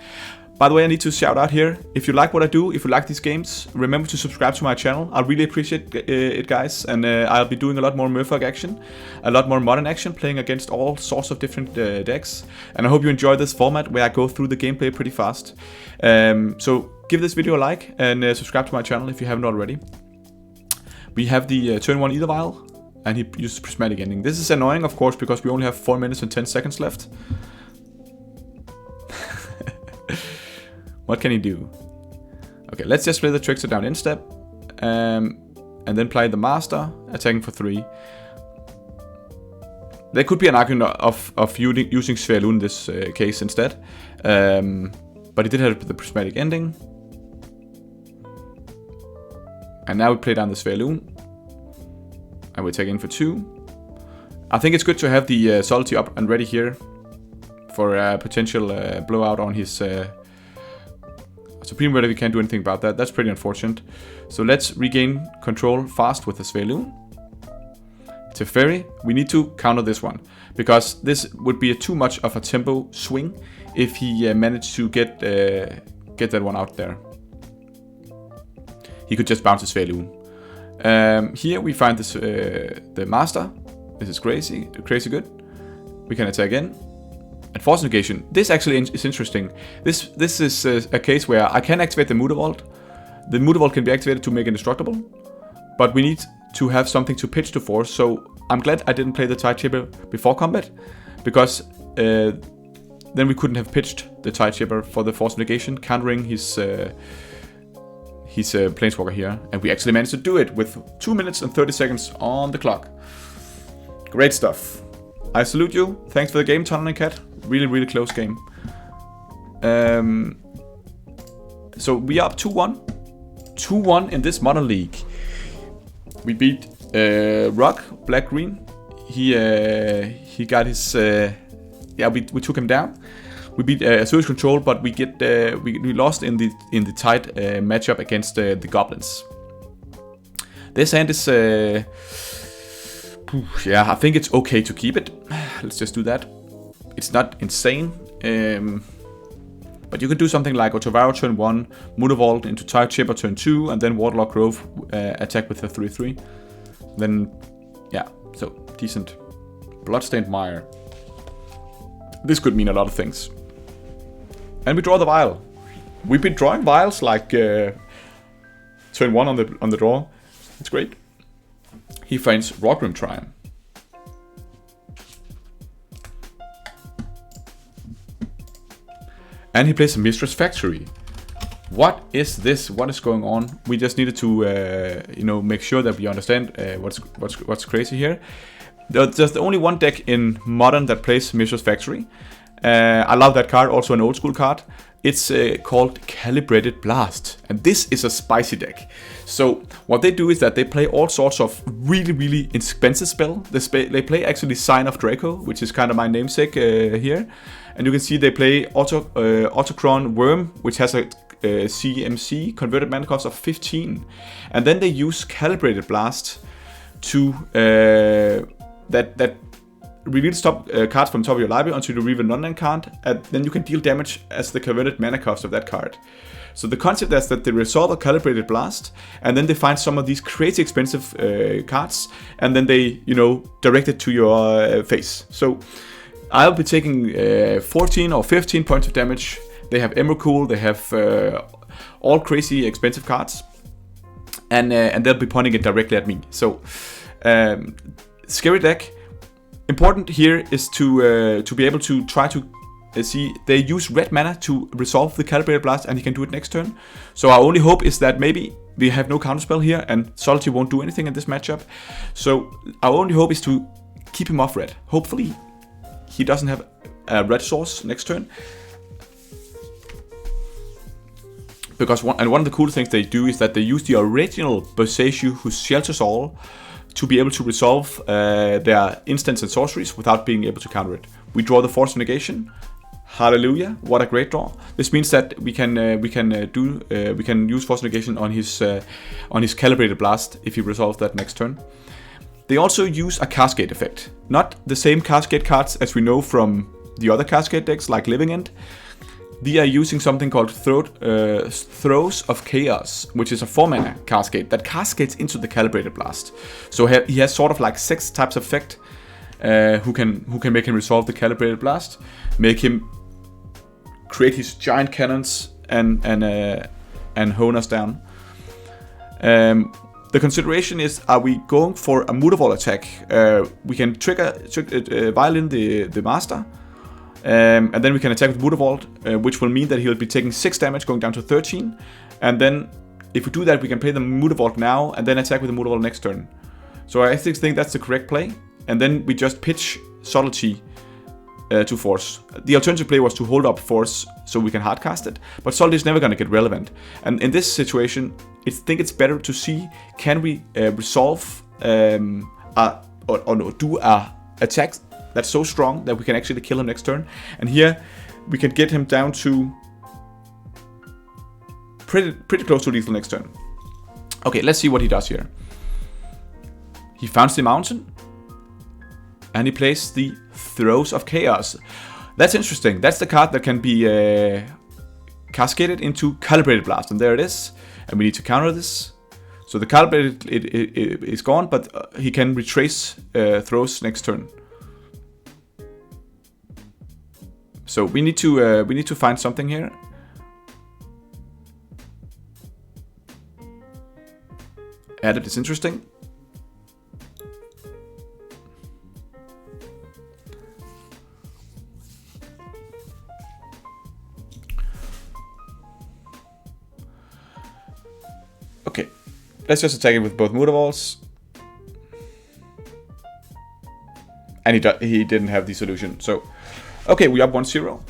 By the way, I need to shout out here, if you like what I do, if you like these games, remember to subscribe to my channel. I really appreciate it, guys. And I'll be doing a lot more Merfolk action, a lot more modern action, playing against all sorts of different decks. And I hope you enjoy this format where I go through the gameplay pretty fast. So give this video a like and subscribe to my channel if you haven't already. We have the turn 1 Mutavault, and he uses Prismatic Ending. This is annoying, of course, because we only have 4 minutes and 10 seconds left. What can he do? Okay, let's just play the Trickster down in step. And then play the Master, attacking for 3. There could be an argument of using Svelun in this case instead. But he did have the Prismatic Ending. And now we play down the Svelun. And we take in for 2. I think it's good to have the Subtlety up and ready here for a potential blowout on his Supreme Red. We can't do anything about that. That's pretty unfortunate. So let's regain control fast with the Svelun. Teferi, we need to counter this one, because this would be too much of a tempo swing if he managed to get that one out there. He could just bounce his Svelun. Here we find this the Master. This is crazy good. We can attack in. And Force Negation. This actually is interesting. This is a case where I can activate the Mutavault. The Mutavault can be activated to make indestructible, but we need to have something to pitch to force. So I'm glad I didn't play the Tide Chipper before combat, because then we couldn't have pitched the Tide Chipper for the Force Negation, countering his Planeswalker here. And we actually managed to do it with 2 minutes and 30 seconds on the clock. Great stuff. I salute you. Thanks for the game, Tunnel and Cat. Really, really close game. So we are up 2-1. 2-1 in this Modern League. We beat Rock, Black-Green. He got his... we took him down. We beat Asuria's Control, but we lost in the tight matchup against the Goblins. This hand is... I think it's okay to keep it. Let's just do that. It's not insane. But you can do something like Otavaro turn 1, Mutavault into Tide Chipper turn 2, and then Waterlogged Grove attack with the 3/3. Then, yeah, so decent. Bloodstained Mire. This could mean a lot of things. And we draw the vial. We've been drawing vials like turn 1 on the draw. It's great. He finds Rockrim Triumph. And he plays a Mistress Factory. What is this? What is going on? We just needed to, make sure that we understand what's crazy here. There's only one deck in Modern that plays Mistress Factory. I love that card. Also an old school card. It's called Calibrated Blast, and this is a spicy deck. So what they do is that they play all sorts of really, really expensive spell. They play actually Sign of Draco, which is kind of my namesake here. And you can see they play Autochron Worm, which has CMC, converted mana cost of 15. And then they use Calibrated Blast to that reveals top cards from the top of your library until you reveal non-land card, and then you can deal damage as the converted mana cost of that card. So the concept is that they resolve a Calibrated Blast, and then they find some of these crazy expensive cards, and then they, direct it to your face. So I'll be taking 14 or 15 points of damage. They have Emrakul, they have all crazy expensive cards, and they'll be pointing it directly at me. So scary deck. Important here is to be able to try to see they use red mana to resolve the Calibrated Blast, and he can do it next turn. So our only hope is that maybe we have no counterspell here, and Solitude won't do anything in this matchup. So our only hope is to keep him off red. Hopefully he doesn't have a red source next turn. Because one of the cool things they do is that they use the original Boseiju, who shelters all, to be able to resolve their instants and sorceries without being able to counter it. We draw the Force of Negation. Hallelujah! What a great draw. This means that we can use Force of Negation on his Calibrated Blast if he resolves that next turn. They also use a Cascade effect. Not the same Cascade cards as we know from the other Cascade decks like Living End. They are using something called Throes of Chaos, which is a 4-mana Cascade that cascades into the Calibrated Blast. So he has sort of like 6 types of effect who can make him resolve the Calibrated Blast, make him create his giant cannons and hone us down. The consideration is: are we going for a Mutavault attack? We can trigger Violin the Master. And then we can attack with Mutavault, which will mean that he'll be taking 6 damage, going down to 13. And then, if we do that, we can play the Mutavault now, and then attack with the Mutavault next turn. So I think that's the correct play. And then we just pitch Subtlety to Force. The alternative play was to hold up Force so we can hardcast it, but Subtlety is never going to get relevant. And in this situation, I think it's better to see, can we resolve or do a attack that's so strong that we can actually kill him next turn. And here we can get him down to pretty close to lethal next turn. Okay, let's see what he does here. He founds the mountain, and he plays the Throes of Chaos. That's interesting. That's the card that can be cascaded into Calibrated Blast, and there it is. And we need to counter this. So the Calibrated it is gone, but he can retrace Throes next turn. So we need to find something here. Added is interesting. Okay, let's just attack it with both Mutavaults. And he didn't have the solution, so. Okay, we up 1-0.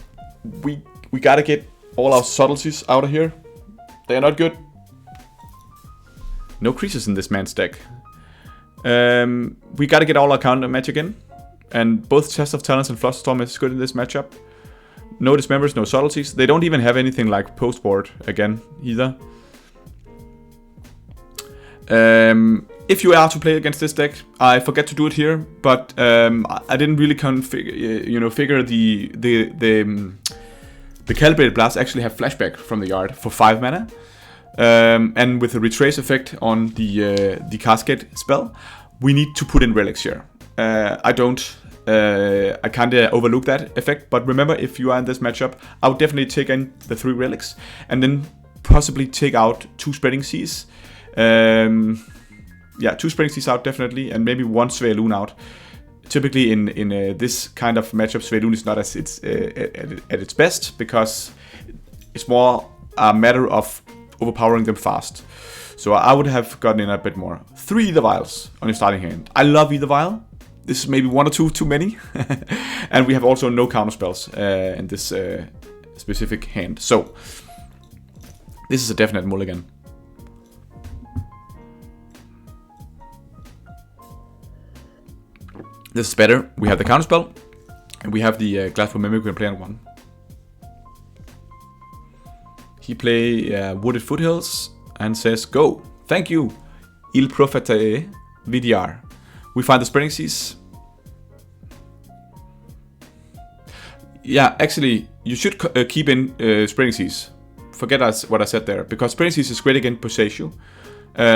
We gotta get all our subtleties out of here. They are not good. No creases in this man's deck. We gotta get all our counter magic in. And both Chest of Talents and Flusterstorm is good in this matchup. No Dismembers, no subtleties. They don't even have anything like post-board again, either. If you are to play against this deck, I forget to do it here, but I didn't really figure the Calibrated Blast actually have flashback from the yard for 5 mana, and with the retrace effect on the Cascade spell, we need to put in relics here. I kind of overlook that effect, but remember, if you are in this matchup, I would definitely take in the 3 relics, and then possibly take out 2 Spreading Seas. Yeah, 2 Spreading Seas out definitely, and maybe 1 Svaelun out. Typically in this kind of matchup, Svaelun is not at its best, because it's more a matter of overpowering them fast. So I would have gotten in a bit more. 3 Ether Vials on your starting hand. I love Ether Vial. This is maybe 1 or 2 too many. And we have also no counter spells in this specific hand. So this is a definite mulligan. This is better. We have the counterspell, and we have the Glasspool Mimic we can play on 1. He play Wooded Foothills and says, go. Thank you, Il Profete VDR. We find the Spreading Seas. Yeah, actually, you should keep in Spreading Seas. Forget what I said there, because Spreading Seas is great against Boseiju.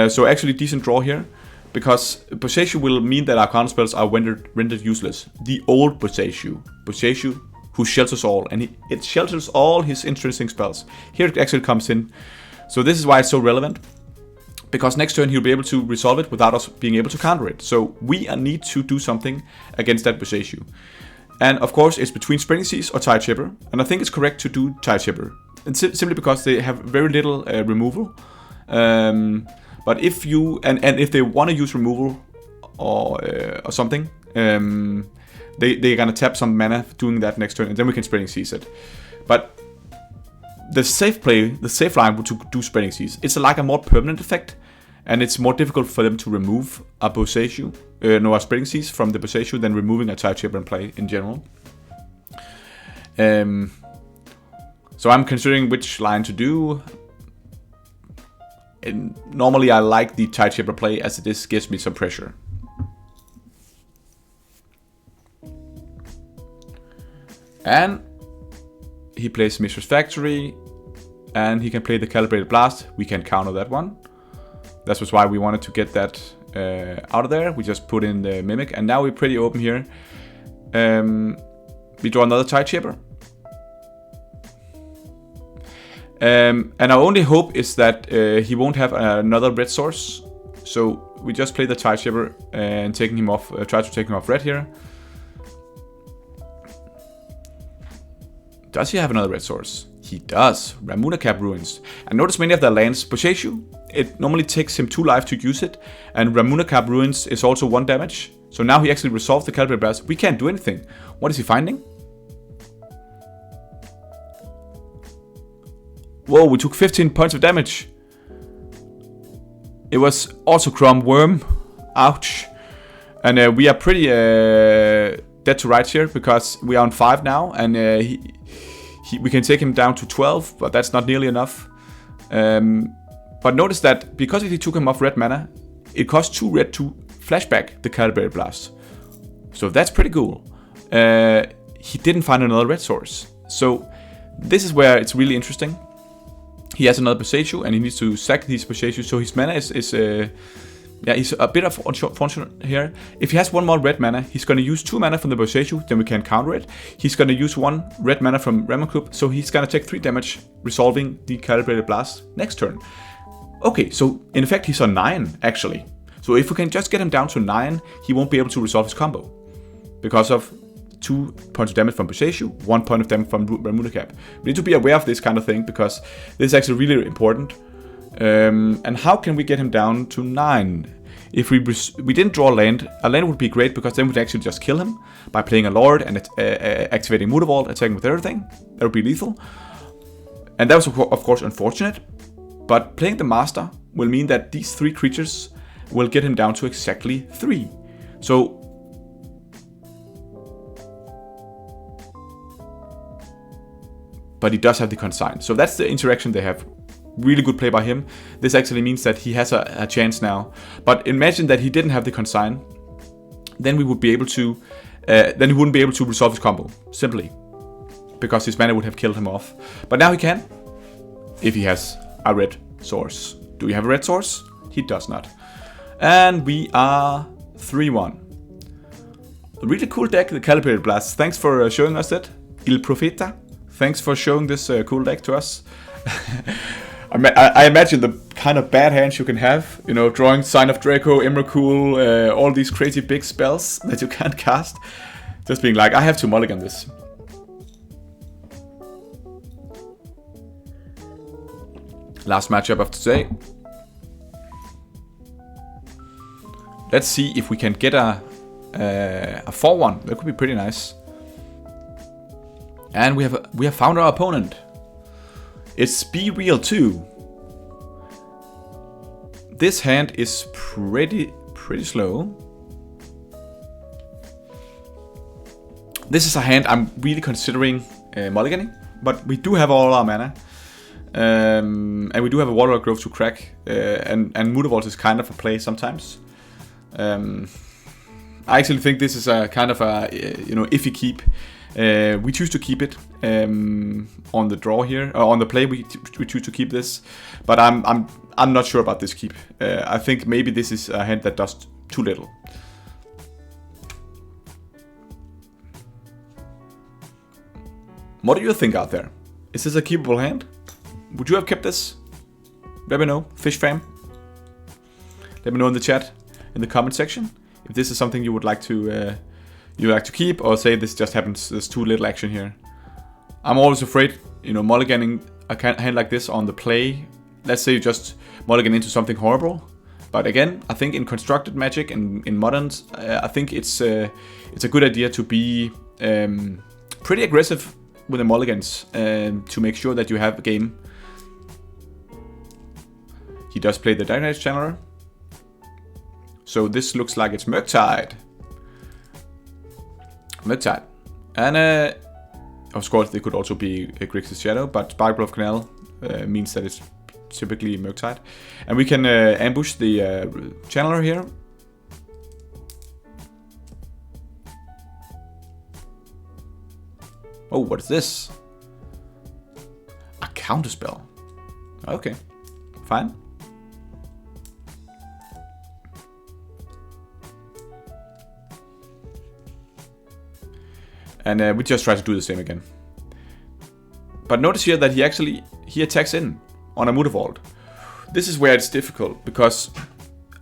So actually decent draw here, because Boseiju will mean that our counter spells are rendered useless. The old Boseiju who shelters all, and it shelters all his interesting spells. Here it actually comes in. So this is why it's so relevant, because next turn he'll be able to resolve it without us being able to counter it. So we need to do something against that Boseiju. And of course it's between Spreading Seas or Tide Chipper, and I think it's correct to do Tide Chipper. And simply because they have very little removal. But if you and if they want to use removal or something, they're gonna tap some mana doing that next turn, and then we can Spreading Seas it. But the safe line would to do Spreading Seas. It's like a more permanent effect, and it's more difficult for them to remove a Boseiju, a Spreading Seas from the Boseiju than removing a Tide Chipper in play in general. So I'm considering which line to do. And normally I like the Tide Chipper play, as this gives me some pressure. And he plays Mistress Factory, and he can play the Calibrated Blast. We can counter that one. That was why we wanted to get that out of there. We just put in the Mimic, and now we're pretty open here. We draw another Tide Chipper. And our only hope is that he won't have another red source. So we just play the Tide Chipper and taking him off, try to take him off red here. Does he have another red source? He does. Ramuna Cap Ruins. And notice many of the lands, Boseiju, it normally takes him 2 life to use it. And Ramuna Cap Ruins is also 1 damage. So now he actually resolved the Calibrated Blast. We can't do anything. What is he finding? Whoa, we took 15 points of damage. It was Autochrome Worm. Ouch. And we are pretty dead to rights here, because we are on 5 now, and we can take him down to 12, but that's not nearly enough. But notice that because if he took him off red mana, it costs 2 red to flashback the Calibrated Blast. So that's pretty cool. He didn't find another red source. So this is where it's really interesting. He has another Boseiju, and he needs to sack these Boseiju, so his mana is he's a bit unfortunate here. If he has 1 more red mana, he's going to use 2 mana from the Boseiju, then we can counter it. He's going to use 1 red mana from Ramuncube, so he's going to take 3 damage, resolving the Calibrated Blast next turn. Okay, so in effect he's on 9, actually. So if we can just get him down to 9, he won't be able to resolve his combo, because of 2 points of damage from Boseiju, 1 point of damage from Ramuna Cap. We need to be aware of this kind of thing, because this is actually really important. And how can we get him down to 9? If we didn't draw a land would be great, because then we'd actually just kill him by playing a Lord and activating Mutavault, attacking with everything. That would be lethal. And that was of course unfortunate, but playing the Master will mean that these 3 creatures will get him down to exactly 3. So but he does have the consign. So that's the interaction they have. Really good play by him. This actually means that he has a chance now. But imagine that he didn't have the consign. Then we would be able to, then he wouldn't be able to resolve his combo, simply, because his mana would have killed him off. But now he can, if he has a red source. Do we have a red source? He does not. And we are 3-1. A really cool deck, the Calibrated Blast. Thanks for showing us it, Il Profeta. Thanks for showing this cool deck to us. I imagine the kind of bad hands you can have, you know, drawing Sign of Draco, Emrakul, all these crazy big spells that you can't cast. Just being like, I have to mulligan this. Last matchup of today. Let's see if we can get a 4-1. That could be pretty nice. And we have found our opponent. It's Be Real 2. This hand is pretty slow. This is a hand I'm really considering mulliganing, but we do have all our mana. And we do have a Warlord Grove to crack, and Mutavault is kind of a play sometimes. I actually think this is a kind of a iffy keep. We choose to keep it on the draw here, or on the play. We choose to keep this, but I'm not sure about this keep. I think maybe this is a hand that does too little. What do you think out there? Is this a keepable hand? Would you have kept this? Let me know, Fish fam. Let me know in the chat, in the comment section, if this is something you would like to keep, or say this just happens. There's too little action here. I'm always afraid, mulliganing a hand like this on the play. Let's say you just mulligan into something horrible. But again, I think in constructed Magic and in moderns, I think it's a good idea to be pretty aggressive with the mulligans to make sure that you have a game. He does play the Dynamite Channeler. So this looks like it's Murktide. And of course they could also be Grixis Shadow, but Sparkle of Canal means that it's typically Murktide. And we can ambush the Channeler here. Oh, what is this? A counterspell. Okay, fine. And we just try to do the same again. But notice here that he attacks in on a Mutavault. This is where it's difficult, because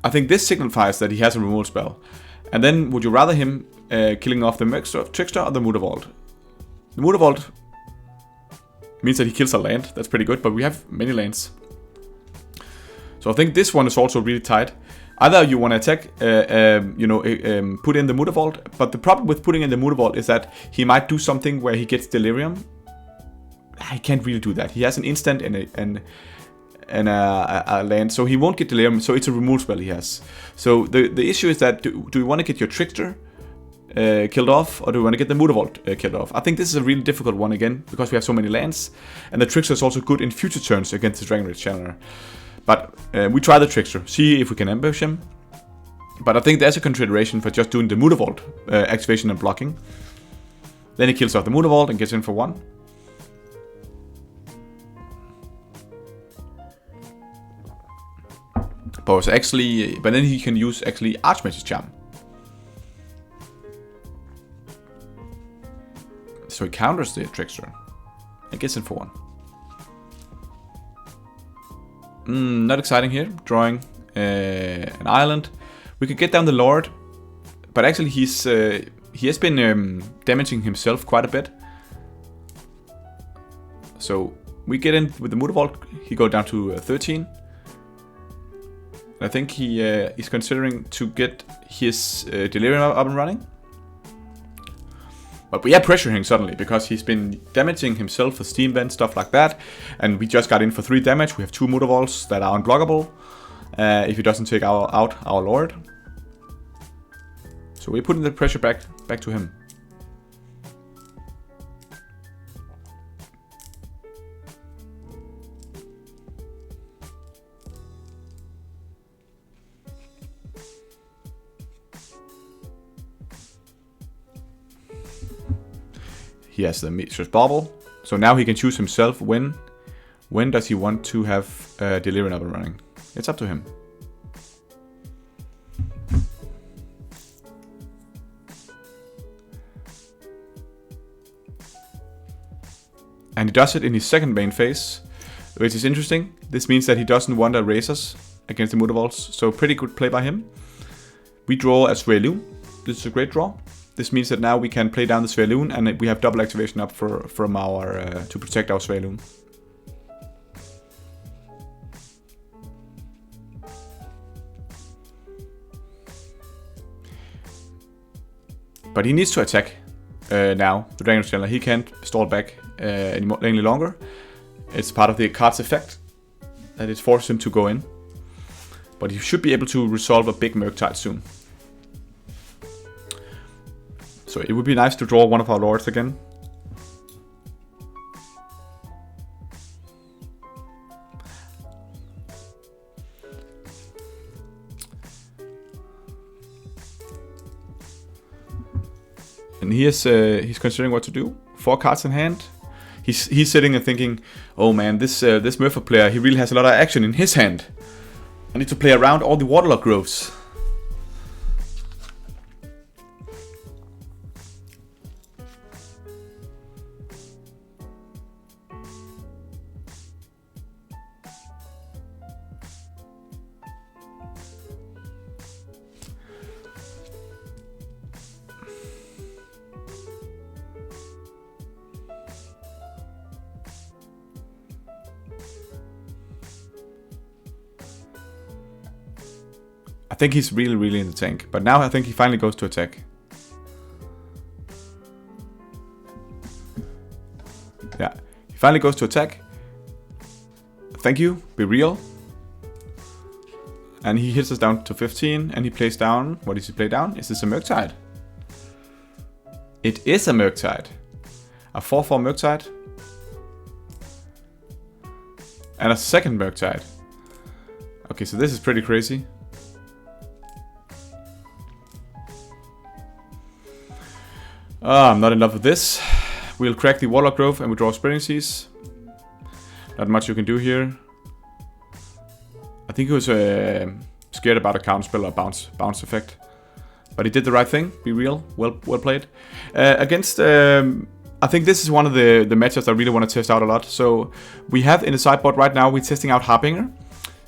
I think this signifies that he has a removal spell. And then would you rather him killing off the Trickster or the Mutavault? The Mutavault means that he kills a land. That's pretty good, but we have many lands. So I think this one is also really tight. Either you want to attack, put in the Mutavault, but the problem with putting in the Mutavault is that he might do something where he gets Delirium. He can't really do that. He has an instant and a land, so he won't get Delirium, so it's a removal spell he has. So the issue is that, do you want to get your Trickster killed off, or do we want to get the Mutavault killed off? I think this is a really difficult one again, because we have so many lands, and the Trickster is also good in future turns against the Dragon Rage Channeler. But we try the Trickster, see if we can ambush him. But I think there's a consideration for just doing the Mutavault activation and blocking. Then he kills off the Mutavault and gets in for 1. But then he can use Archmage's Charm. So he counters the Trickster and gets in for 1. Not exciting here. Drawing an island. We could get down the Lord, but actually he has been damaging himself quite a bit. So we get in with the Mutavault. He goes down to 13. I think he is considering to get his Delirium up and running. But we are pressuring suddenly, because he's been damaging himself for Steam Vent, stuff like that. And we just got in for 3 damage. We have 2 Mutavaults that are unblockable if he doesn't take out our Lord. So we're putting the pressure back to him. He has the Mistress Bauble, so now he can choose himself when does he want to have Delirium up and running. It's up to him. And he does it in his second main phase, which is interesting. This means that he doesn't want to raise us against the Mutavaults, so pretty good play by him. We draw a Swaylune. This is a great draw. This means that now we can play down the Swaylune, and we have double activation up from our to protect our Swaylune. But he needs to attack now. The Dragon Channeler, he can't stall back any longer. It's part of the card's effect that it forces him to go in. But he should be able to resolve a big Murktide soon. So it would be nice to draw one of our lords again. And he's considering what to do. 4 cards in hand. He's sitting and thinking, oh man, this Merfolk player, he really has a lot of action in his hand. I need to play around all the waterlogged groves. I think he's really in the tank, but now I think he finally goes to attack. Yeah, he finally goes to attack. Thank you, be real. And he hits us down to 15, and he plays down. What does he play down? Is this a Murktide? It is a Murktide. A 4/4 Murktide. And a second Murktide. Okay, so this is pretty crazy. I'm not in love with this. We'll crack the Warlock Grove and we draw Spreading Seas. Not much you can do here. I think he was scared about a counterspell or bounce effect. But he did the right thing. Be real. Well played. Against... I think this is one of the matchups I really want to test out a lot. So we have in the sideboard right now, we're testing out Harbinger.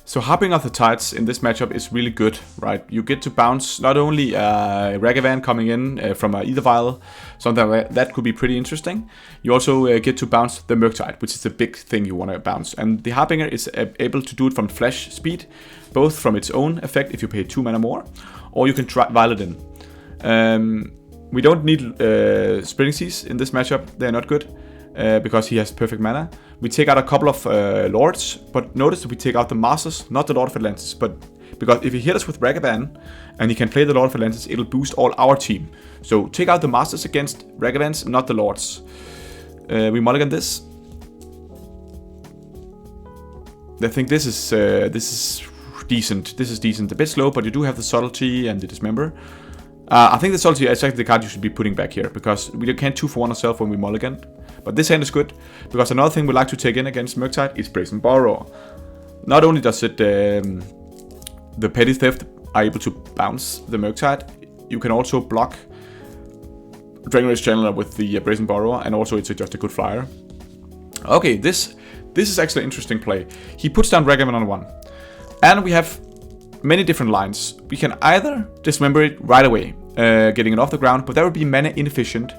So Harbinger of the Tides in this matchup is really good, right? You get to bounce not only Ragavan coming in from either vial, something like that could be pretty interesting. You also get to bounce the Murktide, which is the big thing you want to bounce. And the Harbinger is able to do it from flash speed, both from its own effect if you pay 2 mana more, or you can vial it in. We don't need Spreading Seas in this matchup, they're not good. Because he has perfect mana. We take out a couple of lords, but notice that we take out the masters, not the Lord of Atlantis. But because if he hit us with Ragavan and he can play the Lord of Atlantis, it'll boost all our team. So take out the masters against Ragavans, not the lords. We mulligan this. I think this is decent. This is decent. A bit slow, but you do have the subtlety and the dismember. I think the subtlety is actually the card you should be putting back here, because we can't 2-for-1 ourselves when we mulligan. But this hand is good, because another thing we like to take in against Murktide is Brazen Borrower. Not only does it the Petty Theft are able to bounce the Murktide, you can also block Dragon Rage Channeler with the Brazen Borrower, and also it's just a good flyer. Okay, this is actually an interesting play. He puts down Ragavan on 1, and we have many different lines. We can either dismember it right away, getting it off the ground, but that would be mana inefficient.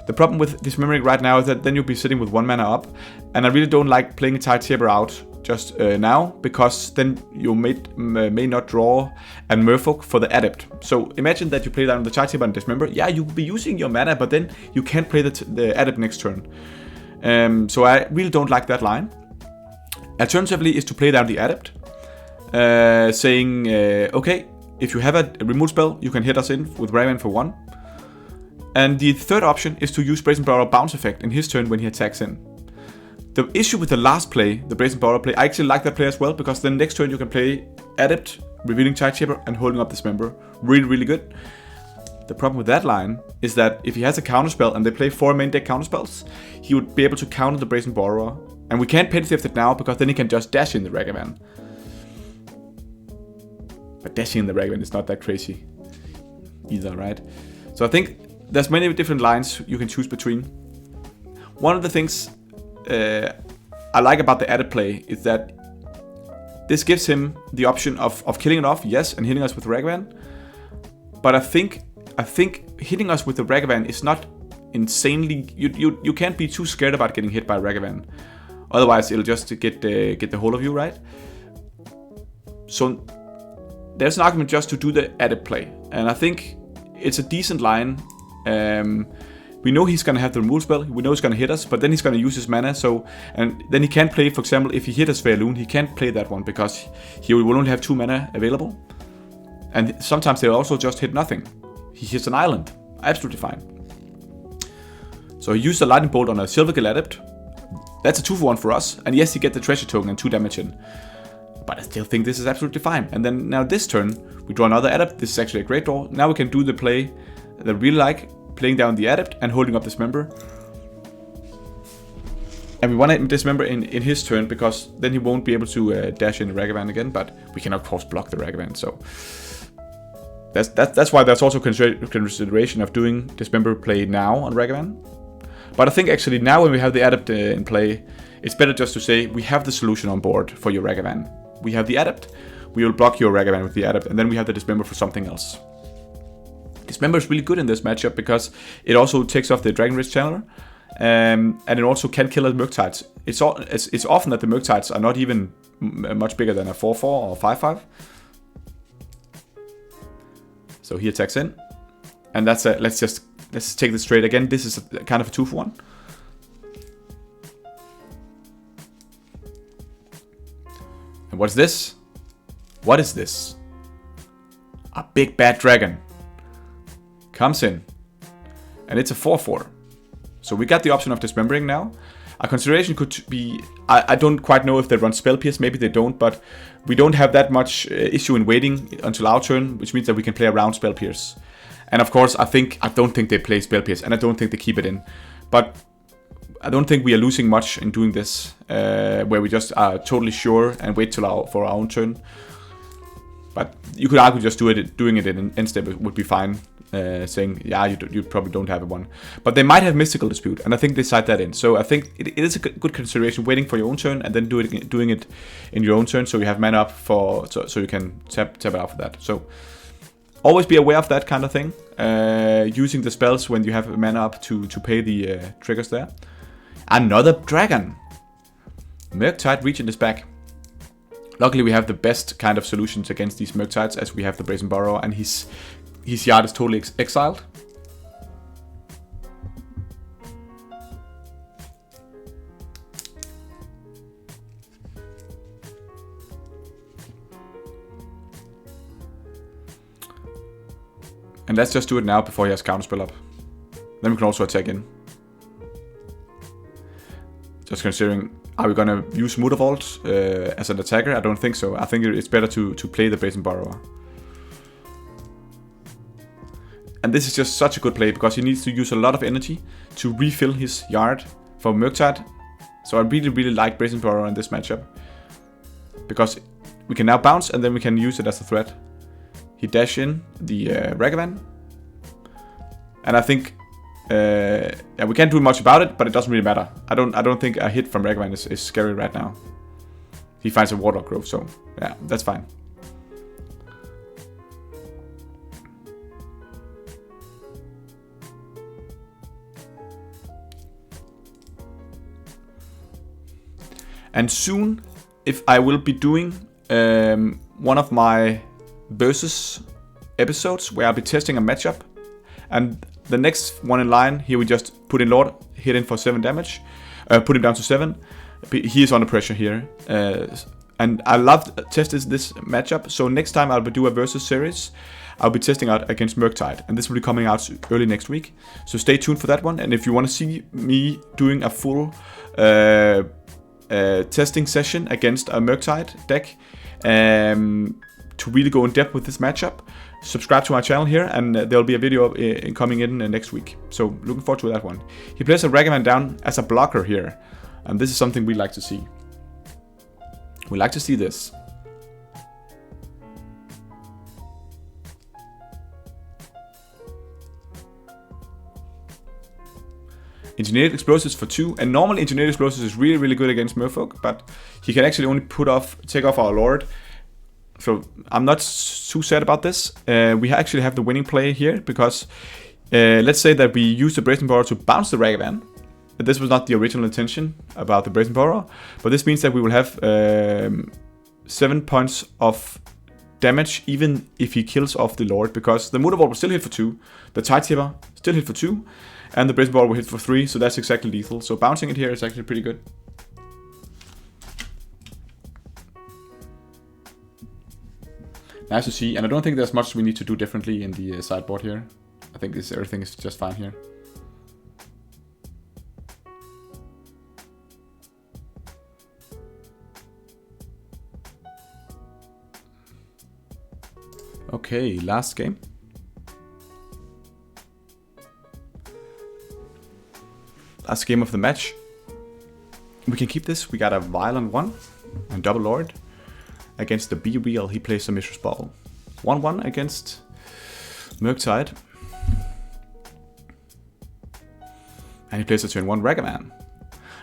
The problem with dismembering right now is that then you'll be sitting with 1 mana up, and I really don't like playing a Tide Saber out just now, because then you may not draw a Merfolk for the Adept. So imagine that you play down the Tide Saber and dismember. Yeah, you'll be using your mana, but then you can't play the Adept next turn. So I really don't like that line. Alternatively is to play down the Adept, saying, okay, if you have a remove spell, you can hit us in with Ragavan for 1. And the third option is to use Brazen Borrower bounce effect in his turn when he attacks in. The issue with the last play, the Brazen Borrower play, I actually like that play as well, because then next turn you can play Adept, revealing Tide Saber, and holding up Dismember. Really good. The problem with that line is that if he has a counterspell and they play 4 main deck counterspells, he would be able to counter the Brazen Borrower. And we can't Petty Theft it now, because then he can just dash in the Ragavan. But dashing in the Ragavan is not that crazy either, right? So I think there's many different lines you can choose between. One of the things I like about the added play is that this gives him the option of killing it off, yes, and hitting us with Ragavan. But I think hitting us with the Ragavan is not insanely... You can't be too scared about getting hit by Ragavan. Otherwise, it'll just get the hold of you, right? So there's an argument just to do the added play. And I think it's a decent line. We know he's going to have the removal spell. We know he's going to hit us, but then he's going to use his mana. And then he can't play, for example, if he hit us Fairloon, he can't play that one because he will only have 2 mana available. And sometimes they'll also just hit nothing. He hits an island. Absolutely fine. So he used a lightning bolt on a Silvergill Adept. That's a 2-for-1 for us. And yes, he gets the treasure token and 2 damage in. But I still think this is absolutely fine. And then now this turn, we draw another Adept. This is actually a great draw. Now we can do the play that we really like. playing down the Adept and holding up Dismember. And we want to Dismember in his turn, because then he won't be able to dash in the Ragavan again, but we can of course block the Ragavan, so... That's why there's also consideration of doing Dismember play now on Ragavan. But I think actually now when we have the Adept in play, it's better just to say we have the solution on board for your Ragavan. We have the Adept, we will block your Ragavan with the Adept, and then we have the Dismember for something else. Dismember is really good in this matchup because it also takes off the Dragon Ridge Channeler, and it also can kill the Murktides. It's often that the Murktides are not even much bigger than a 4-4 or 5-5. So he attacks in, and that's a, let's take this trade again. This is kind of a 2-for-1. And what's this? What is this? A big bad dragon comes in, and it's a 4-4. So we got the option of Dismembering now. A consideration could be, I don't quite know if they run Spell Pierce, maybe they don't, but we don't have that much issue in waiting until our turn, which means that we can play around Spell Pierce. And of course, I don't think they play Spell Pierce, and I don't think they keep it in. But I don't think we are losing much in doing this, where we just are totally sure and wait till for our own turn. But you could argue just doing it in end step would be fine. Saying, yeah, you probably don't have one. But they might have Mystical Dispute, and I think they cite that in. So I think it is a good consideration, waiting for your own turn and then doing it in your own turn, so you have mana up so you can tap it out for that. So always be aware of that kind of thing. Using the spells when you have mana up to pay the triggers there. Another dragon. Murktide Regent is back. Luckily we have the best kind of solutions against these Murktides, as we have the Brazen Borrower, and his yard is totally exiled. And let's just do it now before he has counterspell up. Then we can also attack in. Just considering, are we gonna use Mutavault as an attacker? I don't think so. I think it's better to play the Brazen Borrower. And this is just such a good play, because he needs to use a lot of energy to refill his yard for Murktide. So I really like Brazen Borrower in this matchup, because we can now bounce and then we can use it as a threat. He dash in the Ragavan, and I think yeah, we can't do much about it, but it doesn't really matter. I don't think a hit from Ragavan is scary right now. He finds a Warlock Grove, so yeah, that's fine. And soon, if I will be doing one of my versus episodes where I'll be testing a matchup, and the next one in line, here we just put in Lord, hit in for 7 damage, put him down to 7. He is under pressure here, and I love testing this matchup. So next time I'll do a versus series, I'll be testing out against Murktide, and this will be coming out early next week. So stay tuned for that one. And if you want to see me doing a full testing session against a Murktide deck, to really go in depth with this matchup, subscribe to my channel here, and there'll be a video coming in next week. So looking forward to that one. He plays a Ragavan down as a blocker here, and this is something we like to see. We like to see this. Engineered Explosives for 2, and normally Engineered Explosives is really good against Merfolk, but he can actually only take off our Lord. So I'm not too sad about this. We actually have the winning play here, because let's say that we use the Brazen Borrower to bounce the Ragavan. This was not the original intention about the Brazen Borrower, but this means that we will have 7 points of damage even if he kills off the Lord, because the Mutavault will still hit for 2, the Tidetipper still hit for 2, and the Brazen Borrower will hit for 3, so that's exactly lethal. So bouncing it here is actually pretty good. Nice to see, and I don't think there's much we need to do differently in the sideboard here. I think everything is just fine here. Okay, last game. last game of the match. We can keep this. We got a violent 1 and double lord. Against the Be Real, he plays a Mishra's Ball. 1-1 against Murktide. And he plays a turn 1 Ragavan.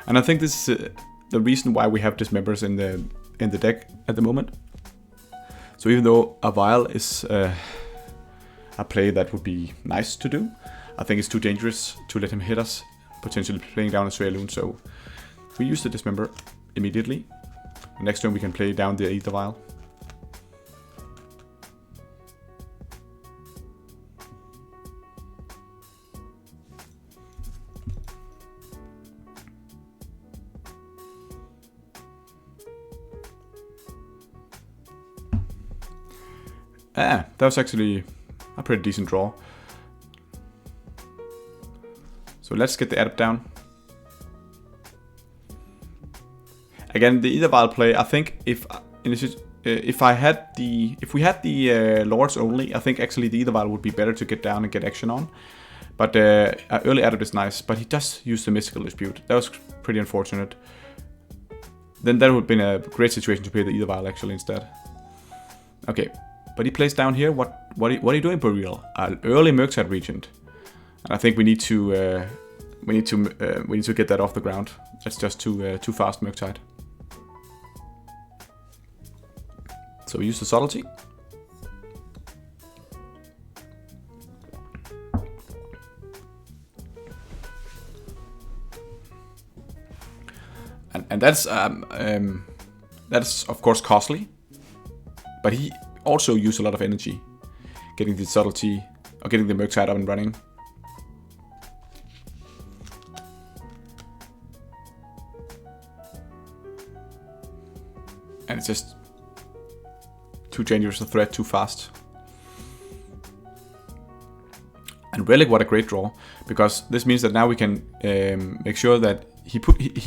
And I think this is the reason why we have dismembers in the deck at the moment. So even though a Vial is a play that would be nice to do, I think it's too dangerous to let him hit us, potentially playing down a Swealoon. So we use the dismember immediately. Next turn we can play down the Ether Vial. That was actually a pretty decent draw. So let's get the adept down. Again, the Ether Vial play. I think if we had the lords only, I think actually the Ether Vial would be better to get down and get action on. But early adept is nice, but he does use the Mystical Dispute. That was pretty unfortunate. Then that would have been a great situation to play the Ether Vial actually instead. Okay. But he plays down here. What are you doing, Be Real? Early Murktide Regent, and I think we need to get that off the ground. That's just too fast, Murktide. So we use the subtlety. And that's of course costly, but he also use a lot of energy getting the subtlety or getting the Murktide up and running. And it's just too dangerous a threat, too fast. And Relic, what a great draw, because this means that now we can make sure that he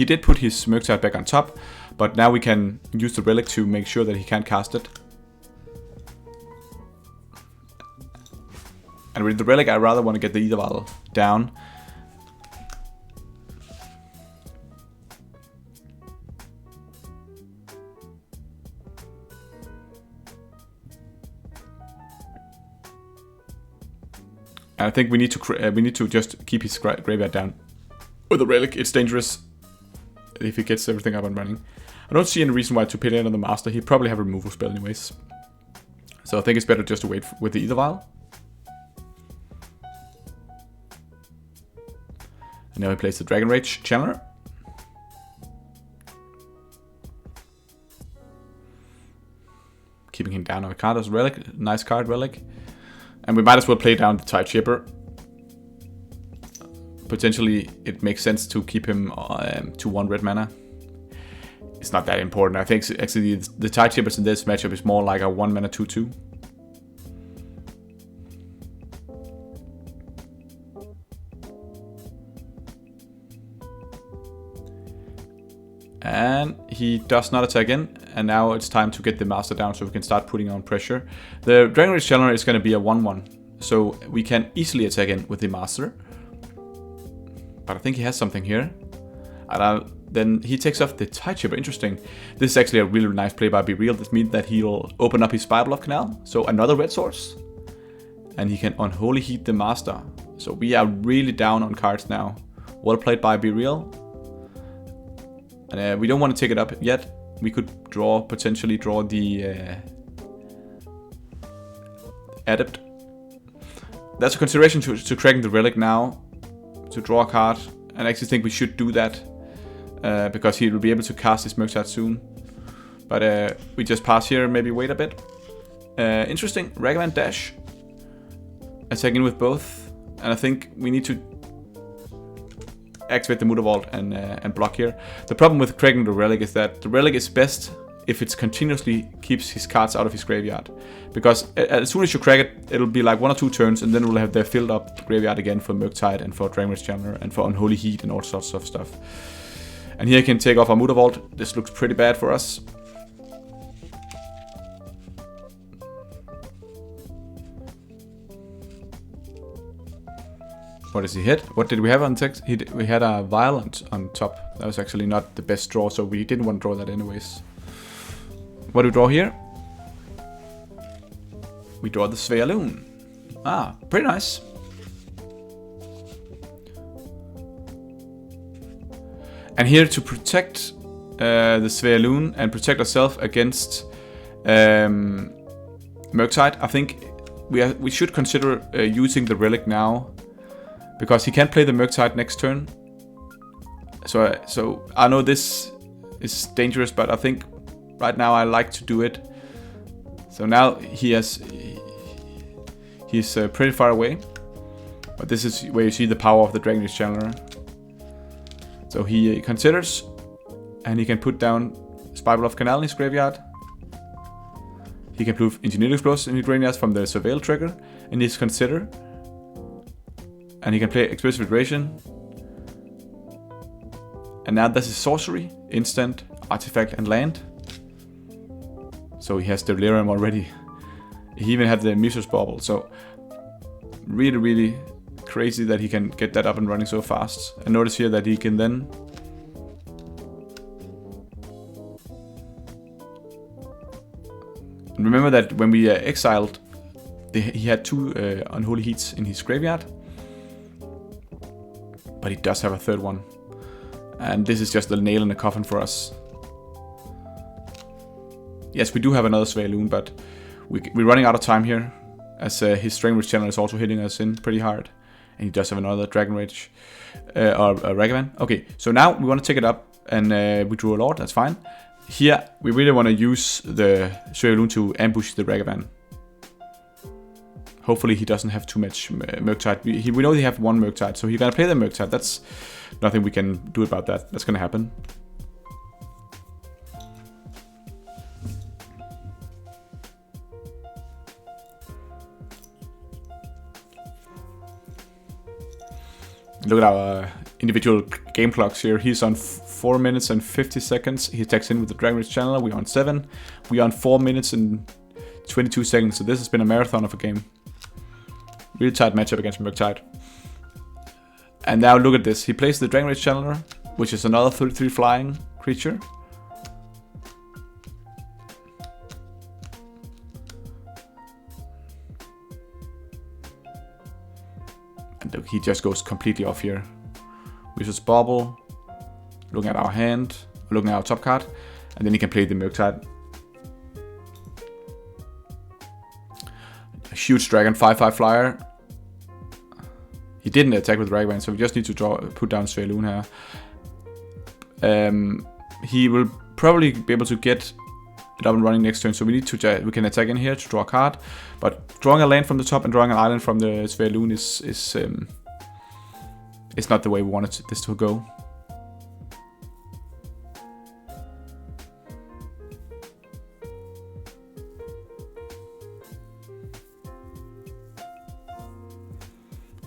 did put his Murktide back on top, but now we can use the Relic to make sure that he can't cast it. And with the Relic, I rather want to get the Ether Vial down. And I think we need to just keep his graveyard down. With the Relic, it's dangerous if he gets everything up and running. I don't see any reason why to put it on the Master. He'd probably have a removal spell anyways. So I think it's better just to wait with the Ether Vial. And now he plays the Dragon Rage Channeler. Keeping him down on a card as Relic. Nice card, Relic. And we might as well play down the Tide Chipper. Potentially, it makes sense to keep him to 1 red mana. It's not that important. I think actually the Tide Chippers in this matchup is more like a 1 mana 2/2. And he does not attack in, and now it's time to get the Master down so we can start putting on pressure. The Dragon Rage Challenger is going to be a 1/1, so we can easily attack in with the Master. But I think he has something here. And then he takes off the Tide Chipper. Interesting. This is actually a really nice play by Be Real. This means that he'll open up his Spirebluff Canal, so another red source. And he can Unholy Heat the Master. So we are really down on cards now. Well played by Be Real. And we don't want to take it up yet. We could potentially draw the Adept. That's a consideration to cracking the Relic now, to draw a card. And I actually think we should do that, because he will be able to cast his Murktide soon. But we just pass here, maybe wait a bit. Interesting, Ragavan Dash. Attacking with both. And I think we need to activate the Mutavault and block here. The problem with cracking the Relic is that the Relic is best if it continuously keeps his cards out of his graveyard. Because as soon as you crack it, it'll be like 1 or 2 turns, and then we'll have the filled up graveyard again for Murktide and for Dragon Rage Challenger and for Unholy Heat and all sorts of stuff. And here I can take off our Mutavault. This looks pretty bad for us. What does he hit? What did we have on text? We had a violent on top. That was actually not the best draw, so we didn't want to draw that anyways. What do we draw here? We draw the Svealoon. Ah, pretty nice. And here to protect the Svealoon and protect ourselves against Murktide, I think we should consider using the relic now, because he can't play the Murktide next turn. So I know this is dangerous, but I think right now I like to do it. So now he's pretty far away, but this is where you see the power of the Dragon Age Channeler. So he considers, and he can put down Spiral of Canal in his graveyard. He can put Engineered Explosives in his graveyard from the Surveil trigger, and he's consider. And he can play Explosive Iteration. And now this is sorcery, instant, artifact, and land. So he has Delirium already. He even had the Muser's Bauble. So really, really crazy that he can get that up and running so fast. And notice here that he can then remember that when we exiled, he had 2 Unholy Heats in his graveyard. But he does have a third one. And this is just a nail in the coffin for us. Yes, we do have another Svealoon, but we're running out of time here, as his Dragon Rage Channel is also hitting us in pretty hard. And he does have another Dragon Rage, or Ragavan. Okay, so now we want to take it up, and we drew a Lord, that's fine. Here, we really want to use the Svealoon to ambush the Ragavan. Hopefully he doesn't have too much Murktide. We know they have 1 Murktide, so he's gonna play the Murktide. That's nothing we can do about that. That's gonna happen. Look at our individual game clocks here. He's on 4 minutes and 50 seconds. He attacks in with the Dragon Rage Channeler. We're on 7. We're on 4 minutes and 22 seconds. So this has been a marathon of a game. Really tight matchup against Murktide. And now look at this. He plays the Dragon Rage Channeler, which is another 33 flying creature. And look, he just goes completely off here. We just bobble, looking at our hand, looking at our top card, and then he can play the Murktide. A huge dragon, 5/5 flyer. He didn't attack with Ragavan, so we just need to put down Svealoon here. He will probably be able to get it up and running next turn, so we can attack in here to draw a card. But drawing a land from the top and drawing an island from the Svealoon is not the way we wanted this to go.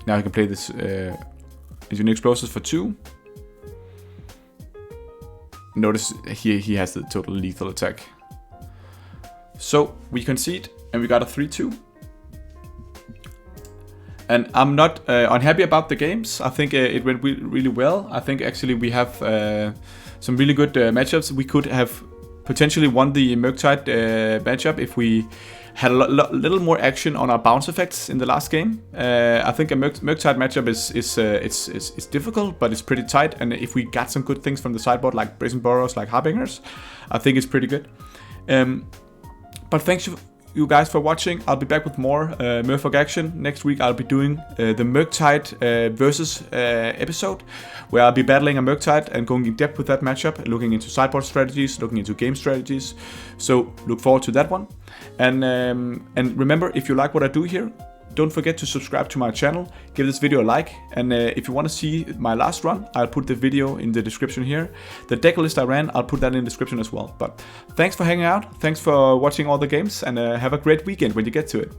Now he can play this Engineered Explosives for 2. Notice here he has the total lethal attack. So we concede, and we got a 3-2. And I'm not unhappy about the games. I think it went really well. I think actually we have some really good matchups. We could have potentially won the Murktide matchup if we had a little more action on our bounce effects in the last game. I think a Murktide matchup is difficult, but it's pretty tight. And if we got some good things from the sideboard, like Brazen Burrows, like Harbingers, I think it's pretty good. But thanks you guys for watching. I'll be back with more Merfolk action. Next week I'll be doing the Murktide versus episode, where I'll be battling a Murktide and going in depth with that matchup, looking into sideboard strategies, looking into game strategies. So look forward to that one. And remember, if you like what I do here, don't forget to subscribe to my channel, give this video a like, and if you want to see my last run, I'll put the video in the description here. The deck list I ran, I'll put that in the description as well. But thanks for hanging out, thanks for watching all the games, and have a great weekend when you get to it.